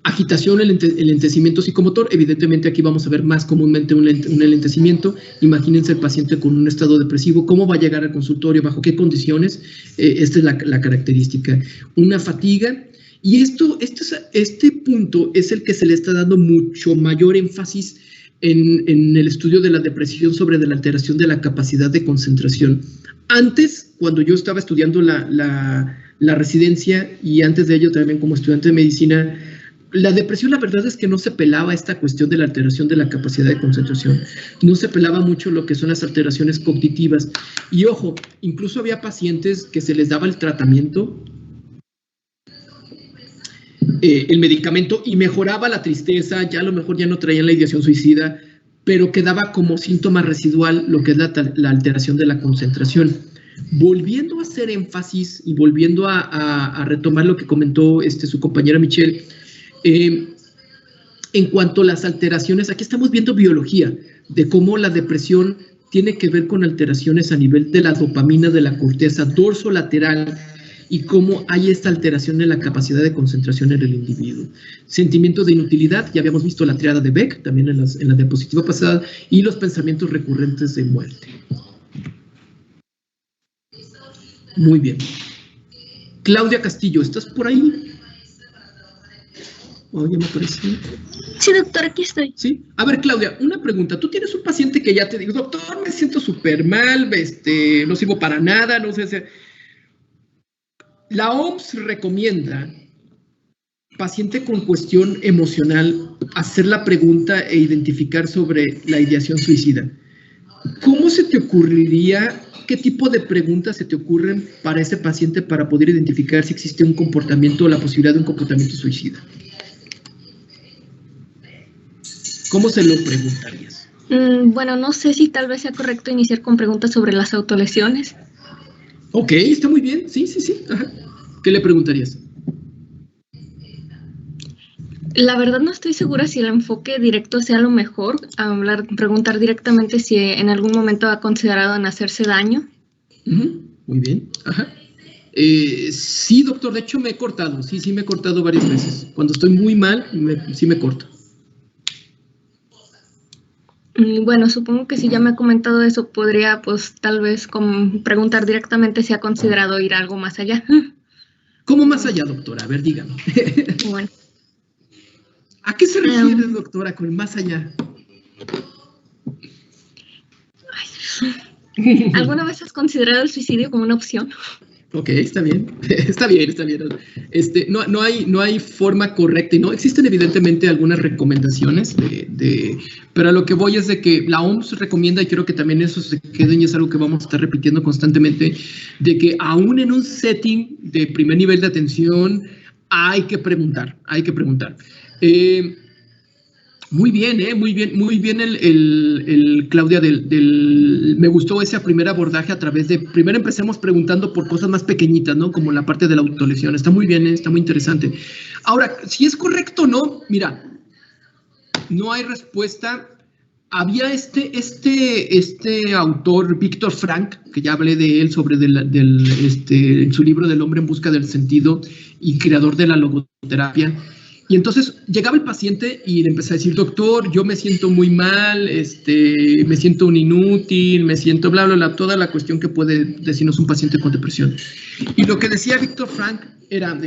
Agitación, el enlentecimiento psicomotor. Evidentemente aquí vamos a ver más comúnmente un enlentecimiento. Imagínense el paciente con un estado depresivo, cómo va a llegar al consultorio, bajo qué condiciones. Esta es la característica. Una fatiga. Y este punto es el que se le está dando mucho mayor énfasis en el estudio de la depresión sobre la alteración de la capacidad de concentración. Antes, cuando yo estaba estudiando la residencia y antes de ello también como estudiante de medicina, la depresión, la verdad es que no se pelaba esta cuestión de la alteración de la capacidad de concentración. No se pelaba mucho lo que son las alteraciones cognitivas. Y ojo, incluso había pacientes que se les daba el tratamiento, el medicamento, y mejoraba la tristeza, ya a lo mejor ya no traían la ideación suicida, pero quedaba como síntoma residual lo que es la alteración de la concentración. Volviendo a hacer énfasis y volviendo a retomar lo que comentó su compañera Michelle, en cuanto a las alteraciones, aquí estamos viendo biología, de cómo la depresión tiene que ver con alteraciones a nivel de la dopamina de la corteza dorsolateral y cómo hay esta alteración en la capacidad de concentración en el individuo. Sentimiento de inutilidad, ya habíamos visto la triada de Beck, también en la diapositiva pasada, y los pensamientos recurrentes de muerte. Muy bien. Claudia Castillo, ¿estás por ahí? Oh, ya me apareció. Sí, doctor, aquí estoy. Sí. A ver, Claudia, una pregunta. Tú tienes un paciente que ya te digo, doctor, me siento súper mal, no sirvo para nada, no sé. La OMS recomienda, paciente con cuestión emocional, hacer la pregunta e identificar sobre la ideación suicida. ¿Cómo se te ocurriría, qué tipo de preguntas se te ocurren para ese paciente para poder identificar si existe un comportamiento o la posibilidad de un comportamiento suicida? ¿Cómo se lo preguntarías? Bueno, no sé si tal vez sea correcto iniciar con preguntas sobre las autolesiones. Ok, está muy bien. Sí. Ajá. ¿Qué le preguntarías? La verdad no estoy segura si el enfoque directo sea lo mejor, preguntar directamente si en algún momento ha considerado en hacerse daño. Muy bien. Ajá. Sí, doctor, de hecho me he cortado. Sí, me he cortado varias veces. Cuando estoy muy mal, sí me corto. Bueno, supongo que si ya me ha comentado eso, podría pues tal vez preguntar directamente si ha considerado ir algo más allá. ¿Cómo más allá, doctora? A ver, dígame. Bueno. ¿A qué se refiere, doctora, con más allá? ¿Alguna vez has considerado el suicidio como una opción? Ok, está bien. Está bien. No hay forma correcta y no existen evidentemente algunas recomendaciones pero a lo que voy es de que la OMS recomienda, y quiero que también eso se quede y es algo que vamos a estar repitiendo constantemente, de que aún en un setting de primer nivel de atención hay que preguntar. Muy bien, Claudia, me gustó ese primer abordaje a través de, primero empecemos preguntando por cosas más pequeñitas, ¿no? Como la parte de la autolesión, está muy bien, está muy interesante. Ahora, si es correcto o no, mira, no hay respuesta. Había este autor, Víctor Frank, que ya hablé de él sobre en su libro del hombre en busca del sentido y creador de la logoterapia. Y entonces llegaba el paciente y le empecé a decir, doctor, yo me siento muy mal, me siento un inútil, me siento bla, bla, bla, toda la cuestión que puede decirnos un paciente con depresión. Y lo que decía Víctor Frank era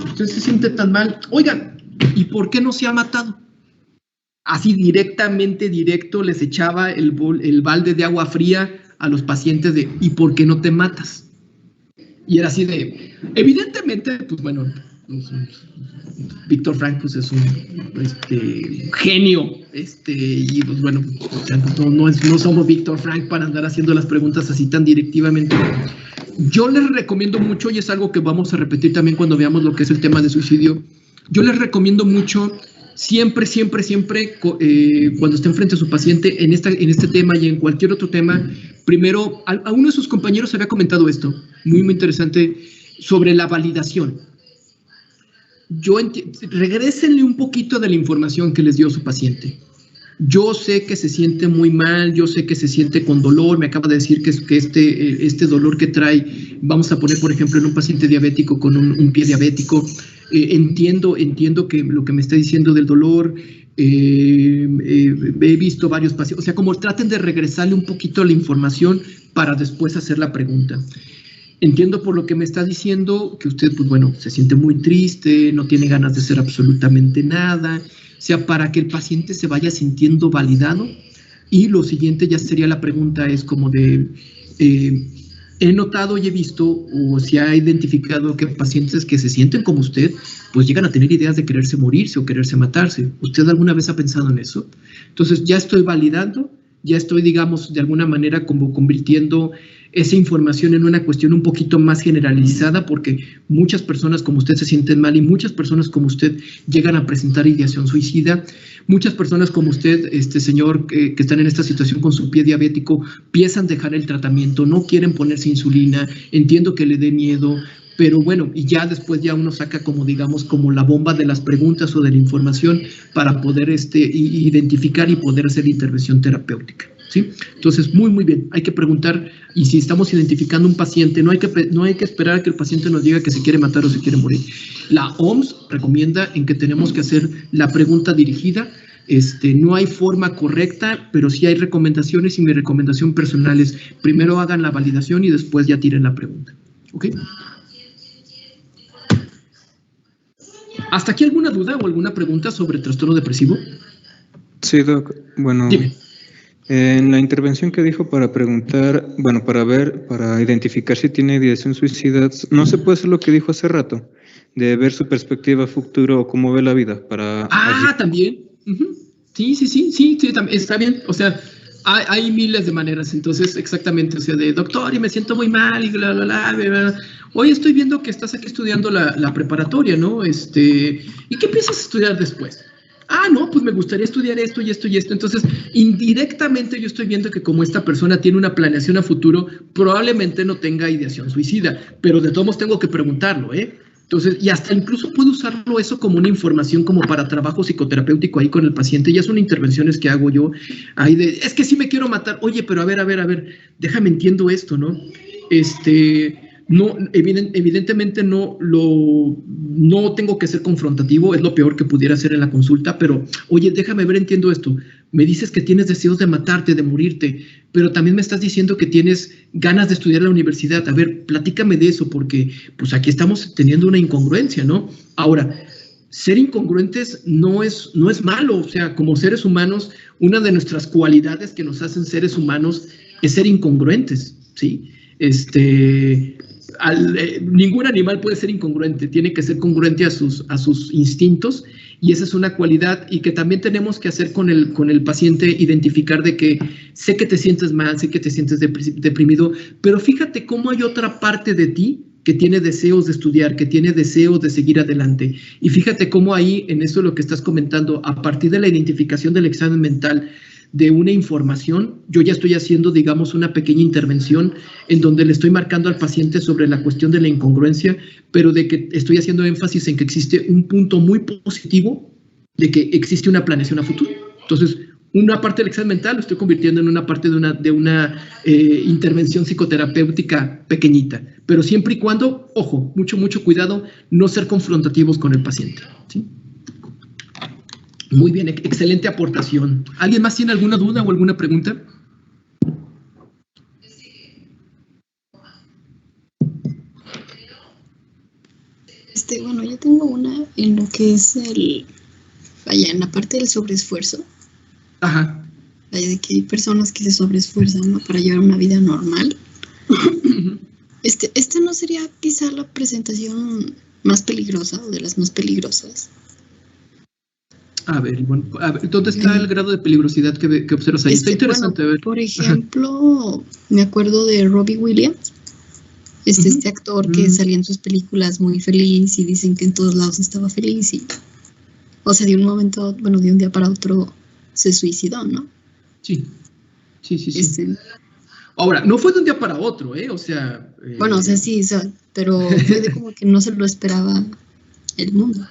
usted se siente tan mal, oigan, ¿y por qué no se ha matado? Así directo les echaba el balde de agua fría a los pacientes de, ¿y por qué no te matas? Y era así de, evidentemente, pues bueno, Víctor Frank pues es un genio, y pues bueno, no somos Víctor Frank para andar haciendo las preguntas así tan directivamente. Yo les recomiendo mucho, y es algo que vamos a repetir también cuando veamos lo que es el tema de suicidio, yo les recomiendo mucho siempre, cuando esté enfrente a su paciente en este tema y en cualquier otro tema, primero, a uno de sus compañeros había comentado esto, muy interesante, sobre la validación. Regrésenle un poquito de la información que les dio su paciente. yo sé que se siente muy mal, yo sé que se siente con dolor, me acaba de decir que este dolor que trae, vamos a poner por ejemplo en un paciente diabético con un pie diabético, entiendo que lo que me está diciendo del dolor, he visto varios pacientes, o sea, como traten de regresarle un poquito la información para después hacer la pregunta. Entiendo por lo que me está diciendo que usted, pues bueno, se siente muy triste, no tiene ganas de hacer absolutamente nada, o sea, para que el paciente se vaya sintiendo validado. Y lo siguiente ya sería la pregunta, es como de, he notado y he visto, o se ha identificado que pacientes que se sienten como usted, pues llegan a tener ideas de quererse morirse o quererse matarse. ¿Usted alguna vez ha pensado en eso? Entonces ya estoy validando, ya estoy, digamos, de alguna manera como convirtiendo esa información en una cuestión un poquito más generalizada, porque muchas personas como usted se sienten mal y muchas personas como usted llegan a presentar ideación suicida. Muchas personas como usted, señor, que están en esta situación con su pie diabético, piensan dejar el tratamiento, no quieren ponerse insulina, entiendo que le dé miedo, pero bueno, y ya después ya uno saca como, digamos, como la bomba de las preguntas o de la información para poder identificar y poder hacer intervención terapéutica, ¿sí? Entonces, muy bien, hay que preguntar, y si estamos identificando un paciente, no hay que esperar a que el paciente nos diga que se quiere matar o se quiere morir. La OMS recomienda en que tenemos que hacer la pregunta dirigida. No hay forma correcta, pero sí hay recomendaciones, y mi recomendación personal es primero hagan la validación y después ya tiren la pregunta, ¿ok? ¿Hasta aquí alguna duda o alguna pregunta sobre el trastorno depresivo? Sí, Doc. Bueno, dime. En la intervención que dijo para preguntar, bueno, para identificar si tiene ideación suicida, ¿no se puede hacer lo que dijo hace rato? De ver su perspectiva futuro o cómo ve la vida para... también. Uh-huh. Sí, está bien. O sea, hay miles de maneras. Entonces, exactamente, o sea, de doctor, y me siento muy mal, y bla, bla, bla, bla, bla. Hoy estoy viendo que estás aquí estudiando la preparatoria, ¿no? ¿Y qué piensas estudiar después? No, pues me gustaría estudiar esto y esto y esto. Entonces, indirectamente yo estoy viendo que como esta persona tiene una planeación a futuro, probablemente no tenga ideación suicida, pero de todos modos tengo que preguntarlo, ¿eh? Entonces, y hasta incluso puedo usarlo eso como una información como para trabajo psicoterapéutico ahí con el paciente. Ya son intervenciones que hago yo ahí de, es que sí me quiero matar. Oye, pero a ver, déjame entiendo esto, ¿no? No, evidentemente no tengo que ser confrontativo, es lo peor que pudiera hacer en la consulta, pero oye, déjame ver, entiendo esto. Me dices que tienes deseos de matarte, de morirte, pero también me estás diciendo que tienes ganas de estudiar en la universidad. A ver, platícame de eso, porque pues aquí estamos teniendo una incongruencia, ¿no? Ahora, ser incongruentes no es malo, o sea, como seres humanos, una de nuestras cualidades que nos hacen seres humanos es ser incongruentes, ¿sí? Ningún animal puede ser incongruente, tiene que ser congruente a sus instintos, y esa es una cualidad, y que también tenemos que hacer con el paciente, identificar de que sé que te sientes mal, sé que te sientes deprimido, pero fíjate cómo hay otra parte de ti que tiene deseos de estudiar, que tiene deseos de seguir adelante, y fíjate cómo ahí, en eso lo que estás comentando, a partir de la identificación del examen mental, de una información, yo ya estoy haciendo, digamos, una pequeña intervención en donde le estoy marcando al paciente sobre la cuestión de la incongruencia, pero de que estoy haciendo énfasis en que existe un punto muy positivo de que existe una planeación a futuro. Entonces, una parte del examen mental lo estoy convirtiendo en una parte de una intervención psicoterapéutica pequeñita, pero siempre y cuando, ojo, mucho cuidado, no ser confrontativos con el paciente, ¿sí? Muy bien, excelente aportación. ¿Alguien más tiene alguna duda o alguna pregunta? Bueno, yo tengo una en lo que es en la parte del sobreesfuerzo. Ajá. Vaya, de que hay personas que se sobreesfuerzan, ¿no?, para llevar una vida normal. ¿Esta no sería quizá la presentación más peligrosa o de las más peligrosas? A ver, ¿dónde está el grado de peligrosidad que observas ahí? Está interesante. Bueno, a ver. Por ejemplo, me acuerdo de Robbie Williams, este actor que salía en sus películas muy feliz y dicen que en todos lados estaba feliz. O sea, de un día para otro se suicidó, ¿no? Sí. Ahora, no fue de un día para otro, ¿eh? O sea... Bueno, o sea, sí, pero fue de como que no se lo esperaba El mundo.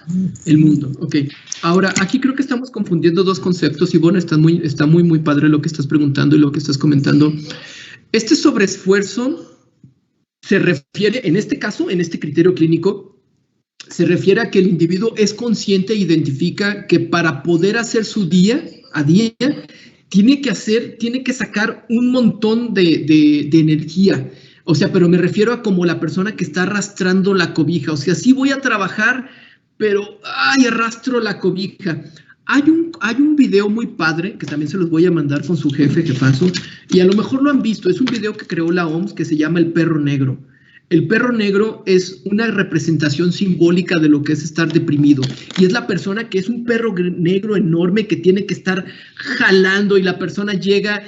El mundo, ok. Ahora, aquí creo que estamos confundiendo dos conceptos. Ivonne, está muy padre lo que estás preguntando y lo que estás comentando. Este sobreesfuerzo se refiere, en este caso, en este criterio clínico, se refiere a que el individuo es consciente e identifica que para poder hacer su día a día, tiene que sacar un montón de energía. O sea, pero me refiero a como la persona que está arrastrando la cobija. O sea, sí voy a trabajar, pero arrastro la cobija. Hay un video muy padre, que también se los voy a mandar con su jefazo, y a lo mejor lo han visto. Es un video que creó la OMS que se llama El Perro Negro. El perro negro es una representación simbólica de lo que es estar deprimido. Y es la persona que es un perro negro enorme que tiene que estar jalando y la persona llega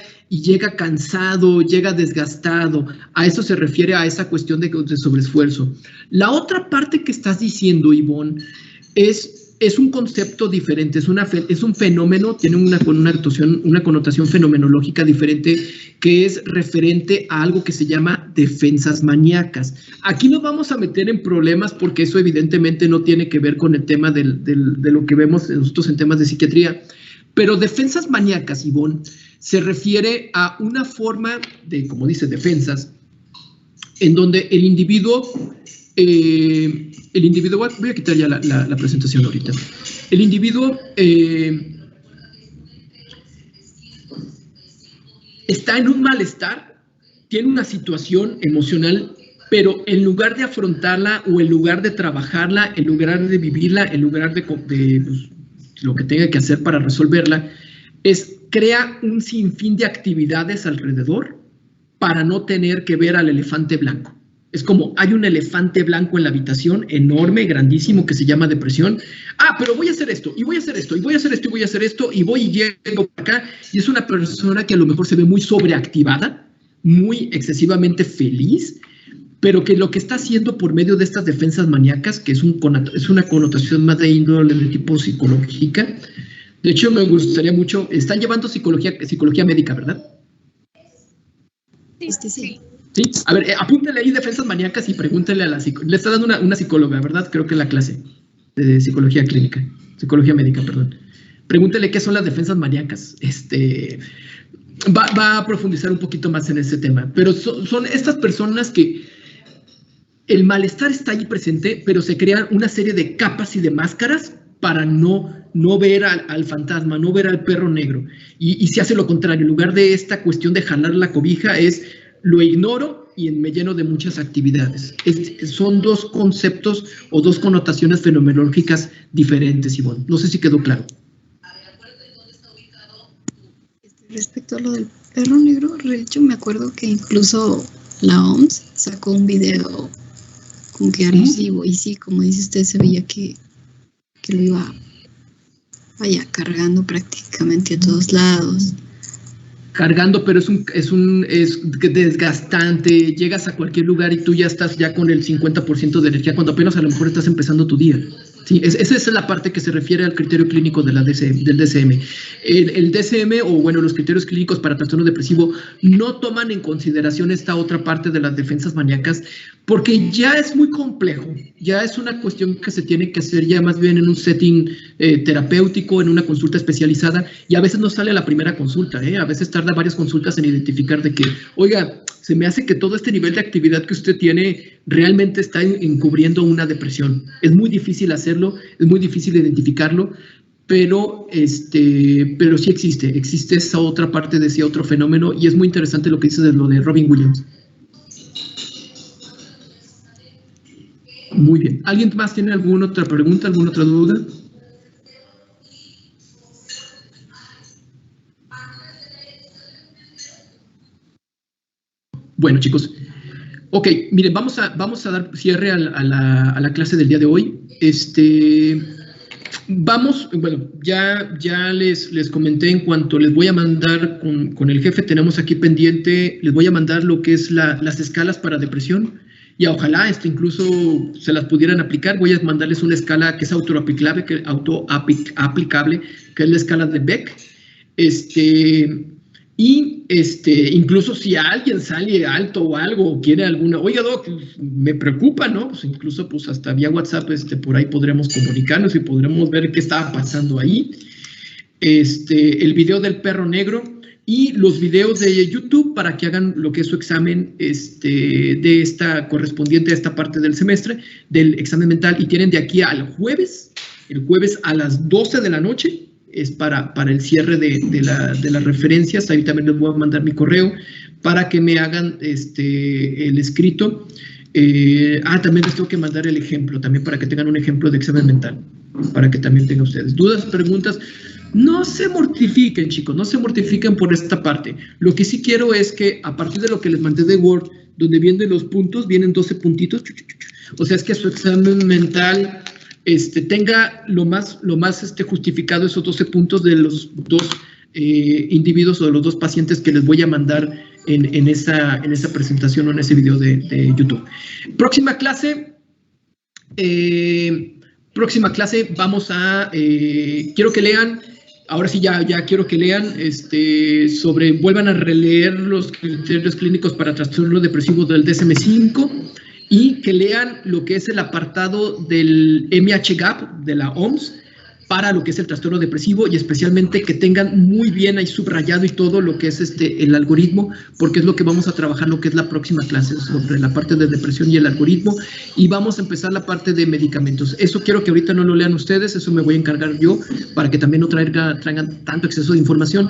cansado, llega desgastado. A eso se refiere, a esa cuestión de sobreesfuerzo. La otra parte que estás diciendo, Ivonne, es un concepto diferente, es un fenómeno, tiene una connotación fenomenológica diferente, que es referente a algo que se llama defensas maníacas. Aquí nos vamos a meter en problemas porque eso evidentemente no tiene que ver con el tema de lo que vemos nosotros en temas de psiquiatría, pero defensas maníacas, Ivonne, se refiere a una forma de, como dice, defensas, en donde el individuo, voy a quitar ya la presentación ahorita. El individuo está en un malestar, tiene una situación emocional, pero en lugar de afrontarla o en lugar de trabajarla, en lugar de vivirla, en lugar de pues, lo que tenga que hacer para resolverla, crea un sinfín de actividades alrededor para no tener que ver al elefante blanco. Es como, hay un elefante blanco en la habitación, enorme, grandísimo, que se llama depresión. Pero voy a hacer esto, y voy a hacer esto, y voy a hacer esto, y voy a hacer esto, y voy y llego acá. Y es una persona que a lo mejor se ve muy sobreactivada, muy excesivamente feliz, pero que lo que está haciendo por medio de estas defensas maníacas, que es una connotación más de índole de tipo psicológica. De hecho, me gustaría mucho, están llevando psicología médica, ¿verdad? Sí. Sí, a ver, apúntale ahí defensas maníacas y pregúntale a le está dando una psicóloga, ¿verdad? Creo que en la clase de psicología médica, perdón. Pregúntale qué son las defensas maníacas. Va a profundizar un poquito más en ese tema, pero son estas personas que el malestar está ahí presente, pero se crean una serie de capas y de máscaras para no ver al fantasma, no ver al perro negro. Y se hace lo contrario, en lugar de esta cuestión de jalar la cobija, lo ignoro y me lleno de muchas actividades. Son dos conceptos o dos connotaciones fenomenológicas diferentes, Ivonne. No sé si quedó claro. Respecto a lo del perro negro, de hecho me acuerdo que incluso la OMS sacó un video con que alusivo, y sí, como dice usted, se veía que lo iba cargando prácticamente a todos lados. Cargando, pero es desgastante. Llegas a cualquier lugar y tú ya estás con el 50% de energía cuando apenas a lo mejor estás empezando tu día. Sí, esa es la parte que se refiere al criterio clínico del DSM. El DSM, o bueno, los criterios clínicos para trastorno depresivo, no toman en consideración esta otra parte de las defensas maníacas, porque ya es muy complejo, ya es una cuestión que se tiene que hacer ya más bien en un setting terapéutico, en una consulta especializada, y a veces no sale a la primera consulta, a veces tarda varias consultas en identificar de que, oiga, se me hace que todo este nivel de actividad que usted tiene realmente está encubriendo una depresión. Es muy difícil hacerlo, es muy difícil identificarlo, pero sí existe esa otra parte de ese otro fenómeno, y es muy interesante lo que dice de lo de Robin Williams. Muy bien. ¿Alguien más tiene alguna otra pregunta, alguna otra duda? Bueno, chicos. Ok, miren, vamos a dar cierre a la clase del día de hoy. Bueno, ya les comenté en cuanto les voy a mandar con el jefe, tenemos aquí pendiente, les voy a mandar lo que es las escalas para depresión, y ojalá incluso se las pudieran aplicar. Voy a mandarles una escala que es autoaplicable, que es la escala de Beck. Y incluso si alguien sale alto o algo, o quiere alguna, oiga, Doc, me preocupa, ¿no? Pues incluso pues hasta vía WhatsApp por ahí podremos comunicarnos y podremos ver qué estaba pasando ahí. El video del perro negro y los videos de YouTube para que hagan lo que es su examen de esta correspondiente a esta parte del semestre, del examen mental, y tienen de aquí al jueves, el jueves a las 12 de la noche, es para el cierre de las referencias. Ahí también les voy a mandar mi correo para que me hagan el escrito. También les tengo que mandar el ejemplo, también para que tengan un ejemplo de examen mental, para que también tengan ustedes dudas, preguntas. No se mortifiquen, chicos, no se mortifiquen por esta parte. Lo que sí quiero es que a partir de lo que les mandé de Word, donde vienen los puntos, vienen 12 puntitos, o sea, es que su examen mental tenga lo más justificado esos 12 puntos de los dos individuos o de los dos pacientes que les voy a mandar en esa presentación o en ese video de YouTube. Próxima clase vamos a, quiero que lean, ahora sí ya quiero que lean, vuelvan a releer los criterios clínicos para trastorno depresivo del DSM-5 y que lean lo que es el apartado del MHGAP de la OMS para lo que es el trastorno depresivo, y especialmente que tengan muy bien ahí subrayado y todo lo que es el algoritmo, porque es lo que vamos a trabajar, lo que es la próxima clase, sobre la parte de depresión y el algoritmo, y vamos a empezar la parte de medicamentos. Eso quiero que ahorita no lo lean ustedes, eso me voy a encargar yo, para que también no traigan tanto exceso de información,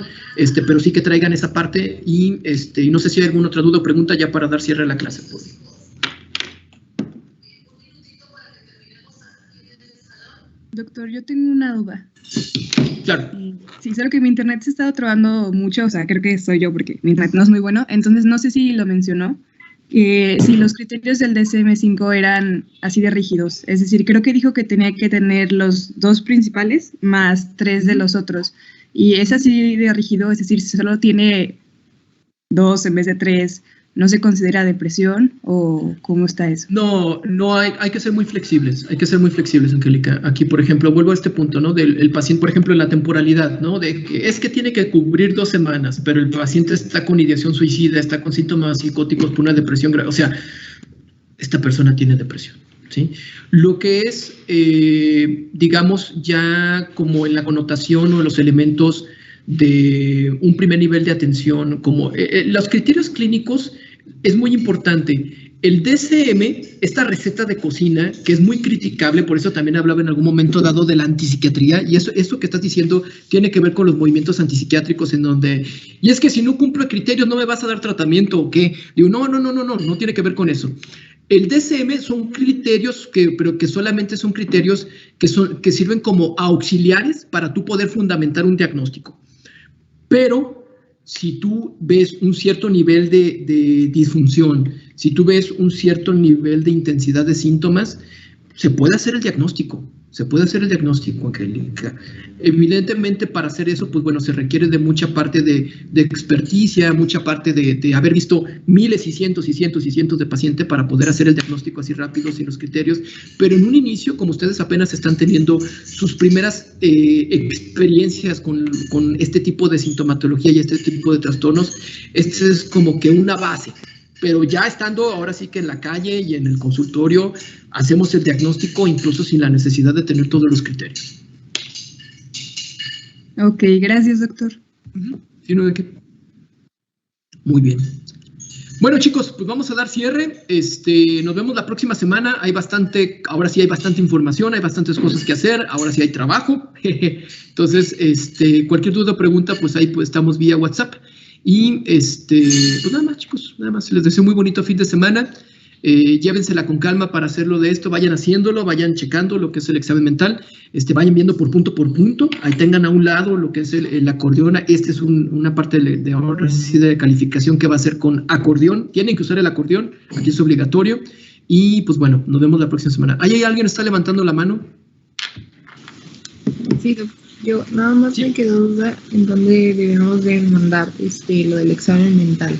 pero sí que traigan esa parte, y no sé si hay alguna otra duda o pregunta ya para dar cierre a la clase. Doctor, yo tengo una duda. Claro. Sí, solo que mi internet se ha estado trabando mucho, o sea, creo que soy yo porque mi internet no es muy bueno, entonces no sé si lo mencionó, si los criterios del DSM-5 eran así de rígidos, es decir, creo que dijo que tenía que tener los 2 principales más 3 de los otros, y es así de rígido, es decir, si solo tiene 2 en vez de 3, ¿no se considera depresión o cómo está eso? No, hay que ser muy flexibles, Angélica. Aquí, por ejemplo, vuelvo a este punto, ¿no? Del paciente, por ejemplo, en la temporalidad, ¿no? De que es que tiene que cubrir 2 semanas, pero el paciente está con ideación suicida, está con síntomas psicóticos por una depresión grave. O sea, esta persona tiene depresión, ¿sí? Lo que es, digamos, ya como en la connotación o los elementos de un primer nivel de atención, como los criterios clínicos, es muy importante. El DSM, esta receta de cocina, que es muy criticable, por eso también hablaba en algún momento dado de la antipsiquiatría, y eso que estás diciendo tiene que ver con los movimientos antipsiquiátricos, en donde, y es que si no cumplo criterios no me vas a dar tratamiento, ¿o qué? Digo, no tiene que ver con eso. El DSM son criterios pero que solamente son criterios que sirven como auxiliares para tú poder fundamentar un diagnóstico. Pero si tú ves un cierto nivel de disfunción, si tú ves un cierto nivel de intensidad de síntomas, se puede hacer el diagnóstico, Angélica. Evidentemente, para hacer eso, pues bueno, se requiere de mucha parte de experticia, mucha parte de haber visto miles y cientos de pacientes para poder hacer el diagnóstico así rápido, sin los criterios. Pero en un inicio, como ustedes apenas están teniendo sus primeras experiencias con este tipo de sintomatología y este tipo de trastornos, este es como que una base. Pero ya estando ahora sí que en la calle y en el consultorio, hacemos el diagnóstico incluso sin la necesidad de tener todos los criterios. Ok, gracias, doctor. ¿Sí, no de qué? Muy bien. Bueno, chicos, pues vamos a dar cierre. Nos vemos la próxima semana. Ahora sí hay bastante información, hay bastantes cosas que hacer, ahora sí hay trabajo. Entonces, cualquier duda o pregunta, pues ahí pues, estamos vía WhatsApp. Y pues nada más, chicos, les deseo muy bonito fin de semana. Llévensela con calma para hacerlo de esto, vayan haciéndolo, vayan checando lo que es el examen mental, vayan viendo por punto, ahí tengan a un lado lo que es el acordeón. Esta es una parte de calificación que va a ser con acordeón, tienen que usar el acordeón, aquí es obligatorio, y pues bueno, nos vemos la próxima semana. ¿Hay alguien que está levantando la mano? Sí, yo nada más me quedó duda en dónde debemos de mandar lo del examen mental.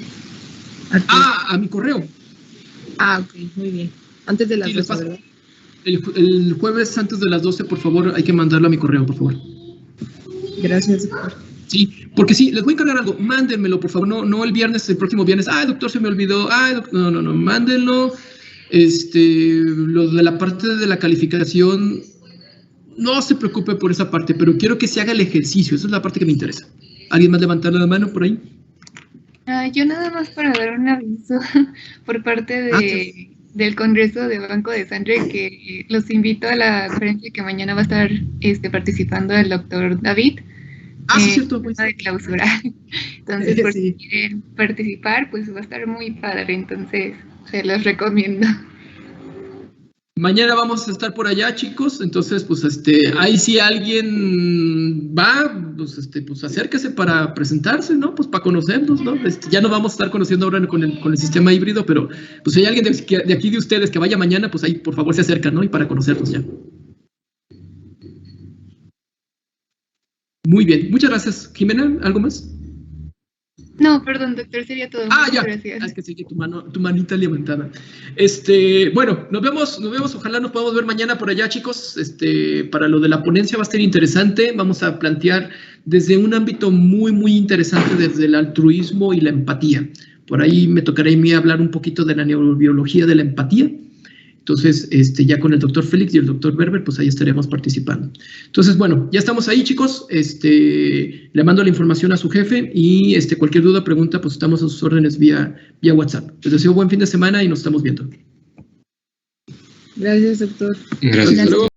A mi correo. Ok, muy bien. Antes de las 12, ¿verdad? El jueves antes de las 12, por favor, hay que mandarlo a mi correo, por favor. Gracias, doctor. Sí, porque sí, les voy a encargar algo, mándenmelo, por favor, no el viernes, el próximo viernes, doctor, se me olvidó, no, mándenlo, lo de la parte de la calificación, no se preocupe por esa parte, pero quiero que se haga el ejercicio, esa es la parte que me interesa. ¿Alguien más levantar la mano por ahí? Yo nada más para dar un aviso por parte del Congreso de Banco de Sangre, que los invito a la conferencia que mañana va a estar participando el doctor David. Sí, cierto. Pues. De clausura. Entonces, por si quieren participar, pues va a estar muy padre, entonces se los recomiendo. Mañana vamos a estar por allá, chicos, entonces, pues, ahí si alguien va, pues acérquese para presentarse, ¿no? Pues para conocernos, ¿no? Ya nos vamos a estar conociendo ahora con el sistema híbrido, pero, pues, si hay alguien de aquí de ustedes que vaya mañana, pues ahí, por favor, se acercan, ¿no? Y para conocernos ya. Muy bien, muchas gracias. Jimena, ¿algo más? No, perdón, doctor, sería todo. Ya. Gracias. Es que sigue tu manita levantada. Bueno, nos vemos, ojalá nos podamos ver mañana por allá, chicos. Para lo de la ponencia va a ser interesante. Vamos a plantear desde un ámbito muy, muy interesante, desde el altruismo y la empatía. Por ahí me tocará a mí hablar un poquito de la neurobiología de la empatía. Entonces, ya con el doctor Félix y el doctor Berber, pues ahí estaremos participando. Entonces, bueno, ya estamos ahí, chicos. Le mando la información a su jefe y cualquier duda, pregunta, pues estamos a sus órdenes vía WhatsApp. Les deseo buen fin de semana y nos estamos viendo. Gracias, doctor. Gracias. Hasta luego.